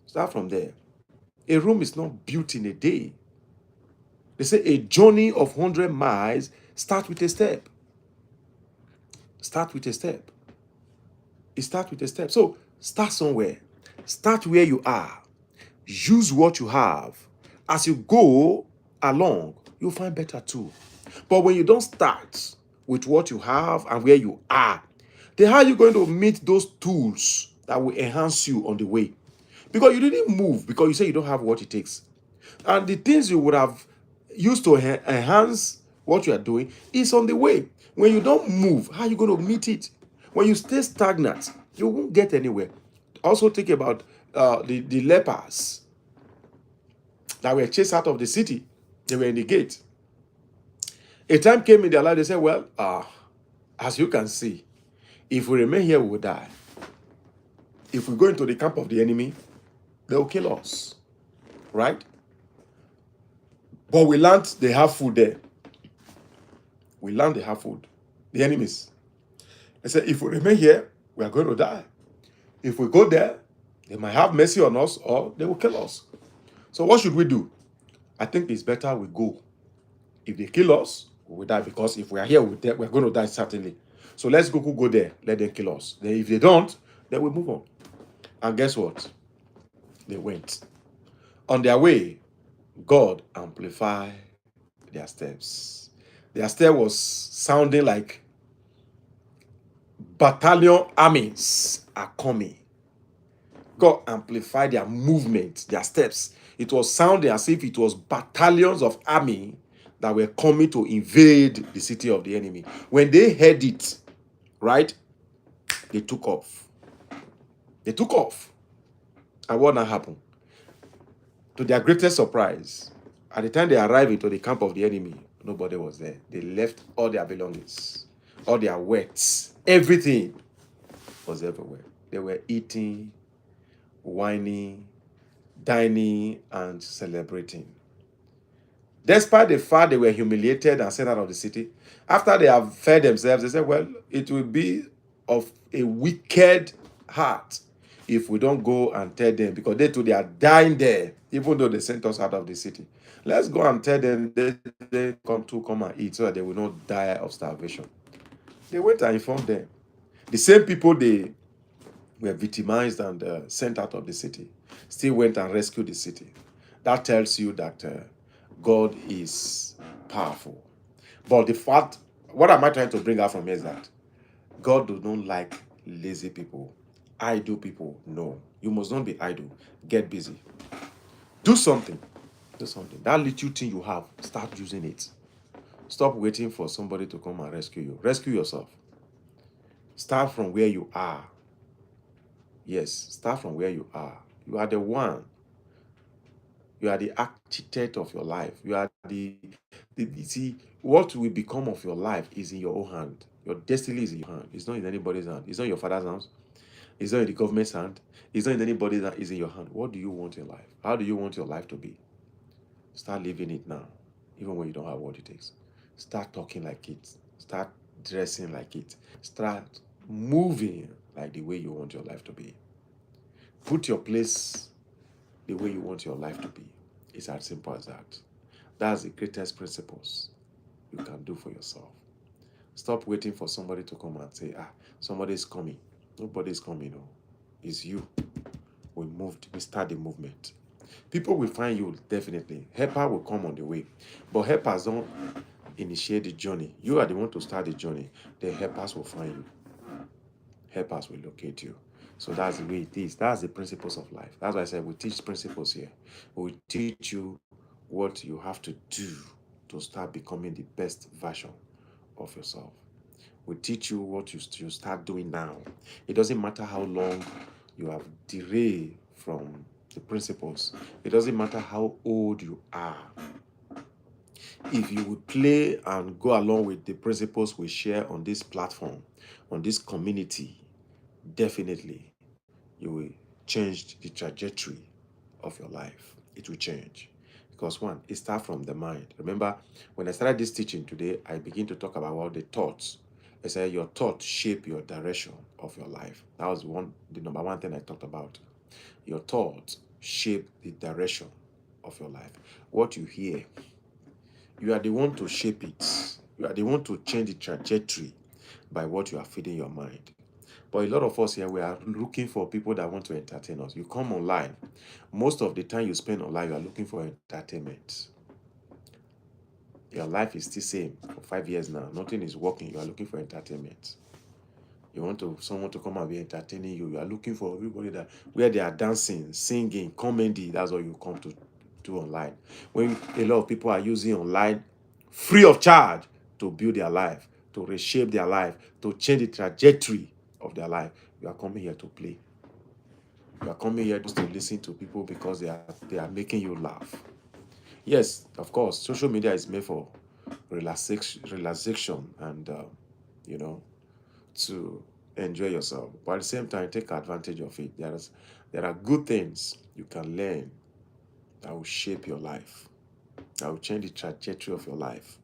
Start from there. A room is not built in a day. They say a journey of 100 miles starts with a step. Start with a step. It starts with a step. So start somewhere. Start where you are. Use what you have. As you go along, you'll find better too. But when you don't start with what you have and where you are, then how are you going to meet those tools that will enhance you on the way? Because you didn't move because you say you don't have what it takes. And the things you would have used to enhance what you are doing is on the way. When you don't move, how are you going to meet it? When you stay stagnant, you won't get anywhere. Also think about the lepers that were chased out of the city. They were in the gate. A time came in their life, they said, well, as you can see, if we remain here, we will die. If we go into the camp of the enemy, they will kill us. Right? But we learned they have food there. We learned they have food. The enemies. They said, if we remain here, we are going to die. If we go there, they might have mercy on us or they will kill us. So what should we do? I think it's better we go. If they kill us, we will die, because if we are here, we're going to die certainly. So let's go there. Let them kill us. Then if they don't, then we move on. And guess what? They went. On their way, God amplified their steps. Their step was sounding like battalion armies are coming. God amplified their movement, their steps. It was sounding as if it was battalions of army that were coming to invade the city of the enemy. When they heard it, right, they took off. They took off. And what now happened? To their greatest surprise, at the time they arrived into the camp of the enemy, nobody was there. They left all their belongings, all their wets, everything was everywhere. They were eating, whining, dining, and celebrating. Despite the fact they were humiliated and sent out of the city, after they have fed themselves, they said, well, it will be of a wicked heart if we don't go and tell them, because they too, they are dying there, even though they sent us out of the city. Let's go and tell them they come and eat, so that they will not die of starvation. They went and informed them. The same people they were victimized and sent out of the city still went and rescued the city. That tells you that God is powerful. But the fact, what am I trying to bring out from here is that God does not like lazy people, idle people. No, you must not be idle. Get busy. Do something. Do something. That little thing you have, start using it. Stop waiting for somebody to come and rescue you. Rescue yourself. Start from where you are. Yes, start from where you are. You are the one. You are the architect of your life. You are see, what will become of your life is in your own hand. Your destiny is in your hand. It's not in anybody's hand. It's not in your father's hands. It's not in the government's hand. It's not in anybody's hand. It's in your hand. What do you want in life? How do you want your life to be? Start living it now, even when you don't have what it takes. Start talking like it. Start dressing like it. Start moving like the way you want your life to be. Put your place the way you want your life to be. It's as simple as that. That's the greatest principles you can do for yourself. Stop waiting for somebody to come and say, somebody's coming. Nobody's coming. No. It's you. We start the movement. People will find you, definitely. Helper will come on the way. But helpers don't initiate the journey. You are the one to start the journey. The helpers will find you. Helpers will locate you. So that's the way it is. That's the principles of life. That's why I said we teach principles here. We teach you what you have to do to start becoming the best version of yourself. We teach you what you start doing now. It doesn't matter how long you have derailed from the principles. It doesn't matter how old you are. If you would play and go along with the principles we share on this platform, on this community, definitely you will change the trajectory of your life. It will change. Because one, it starts from the mind. Remember, when I started this teaching today, I begin to talk about the thoughts. I said your thoughts shape your direction of your life. That was the number one thing I talked about. Your thoughts shape the direction of your life. What you hear, you are the one to shape it. You are the one to change the trajectory by what you are feeding your mind. But a lot of us here, we are looking for people that want to entertain us. You come online. Most of the time you spend online, you are looking for entertainment. Your life is still same for 5 years now. Nothing is working. You are looking for entertainment. You want someone to come and be entertaining you. You are looking for everybody where they are dancing, singing, comedy. That's what you come to do online. When a lot of people are using online free of charge to build their life, to reshape their life, to change the trajectory of their life, you are coming here to play. You are coming here just to listen to people because they are making you laugh. Yes, of course, social media is made for relaxation and to enjoy yourself. But at the same time, take advantage of it. There are good things you can learn that will shape your life. that will change the trajectory of your life.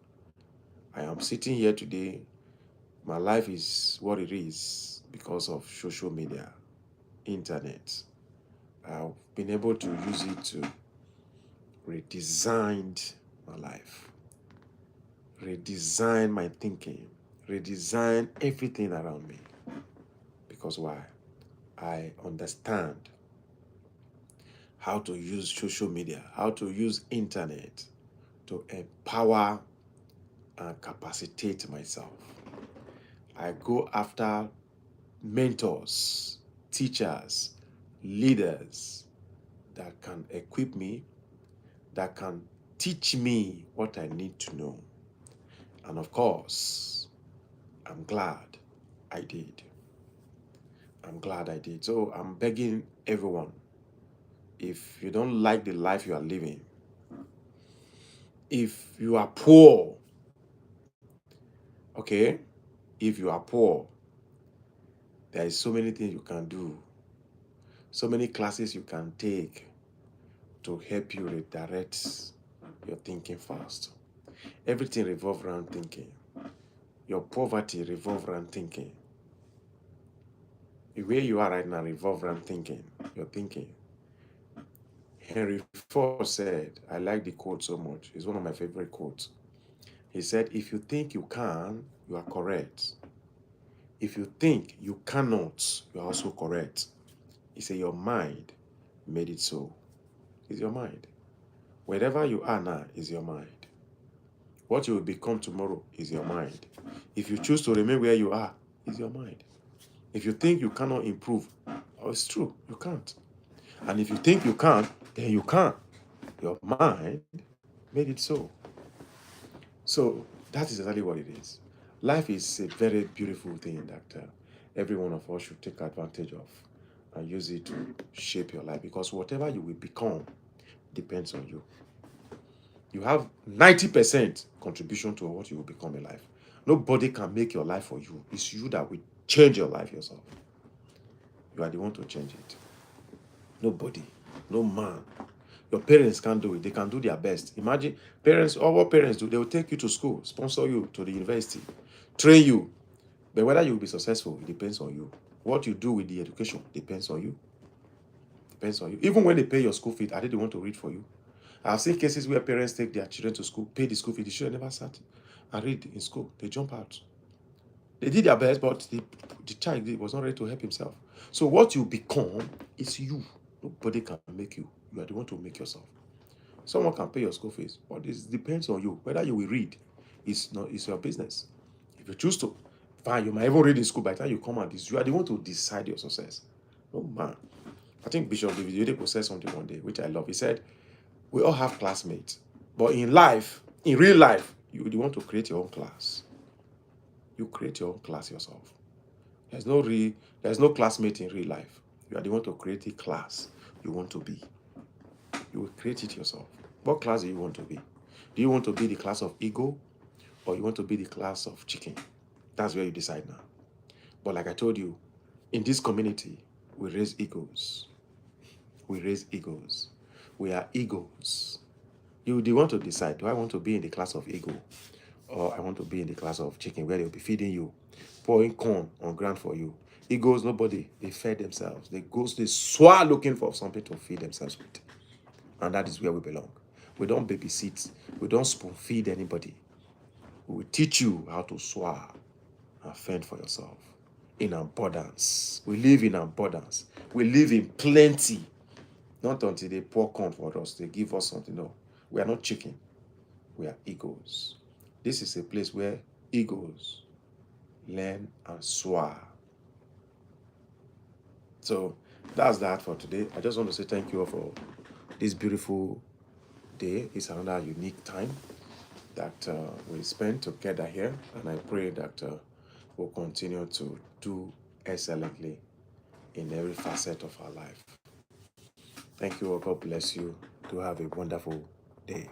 I am sitting here today. My life is what it is because of social media, internet. I've been able to use it to redesign my life, redesign my thinking, redesign everything around me. Because why? I understand how to use social media, how to use internet to empower and capacitate myself. I go after mentors, teachers, leaders that can equip me, that can teach me what I need to know. And of course, I'm glad I did. I'm glad I did. So I'm begging everyone, if you don't like the life you are living, if you are poor, okay, if you are poor, there is so many things you can do, so many classes you can take to help you redirect your thinking fast. Everything revolves around thinking. Your poverty revolves around thinking. The way you are right now revolves around thinking. Your thinking. Henry Ford said, I like the quote so much. It's one of my favorite quotes. He said, if you think you can, you are correct. If you think you cannot, you are also correct. He said, your mind made it so. It's your mind. Wherever you are now is your mind. What you will become tomorrow is your mind. If you choose to remain where you are, is your mind. If you think you cannot improve, oh, it's true, you can't. And if you think you can't, then you can't. Your mind made it so. So that is exactly what it is. Life is a very beautiful thing that every one of us should take advantage of and use it to shape your life, because whatever you will become depends on you. You have 90% contribution to what you will become in life. Nobody can make your life for you. It's you that will change your life yourself. You are the one to change it. Nobody, no man. Your parents can't do it. They can do their best. Imagine parents, all what parents do, they will take you to school, sponsor you to the university, train you. But whether you will be successful, it depends on you. What you do with the education depends on you. Depends on you. Even when they pay your school fee, are they the one to read for you? I've seen cases where parents take their children to school, pay the school fee, the children never sat and read in school. They jump out. They did their best, but the child was not ready to help himself. So what you become is you. Nobody can make you. You are the one to make yourself. Someone can pay your school fees, but it depends on you. Whether you will read, it's your business. If you choose to, fine, you might even read in school. By the time you come out, you are the one to decide your success. No man. I think Bishop David Oyedepo said something one day, which I love. He said, we all have classmates, but in life, in real life, you want to create your own class. You create your own class yourself. There's no classmate in real life. You are the one to create a class you want to be. You will create it yourself. What class do you want to be? Do you want to be the class of ego, or you want to be the class of chicken? That's where you decide now. But like I told you, in this community, we raise egos. We raise egos. We are egos. You do want to decide, do I want to be in the class of ego, or I want to be in the class of chicken, where they'll be feeding you, pouring corn on ground for you. Egos, nobody, they fed themselves. They swore looking for something to feed themselves with. And that is where we belong. We don't babysit. We don't spoon feed anybody. We will teach you how to soar and fend for yourself in abundance. We live in abundance. We live in plenty. Not until they pour corn for us, they give us something. No, we are not chicken. We are egos. This is a place where egos learn and soar. So that's that for today. I just want to say thank you all for this beautiful day. It's another unique time that we spend together here, and I pray that we'll continue to do excellently in every facet of our life. Thank you all. God bless you. Do have a wonderful day.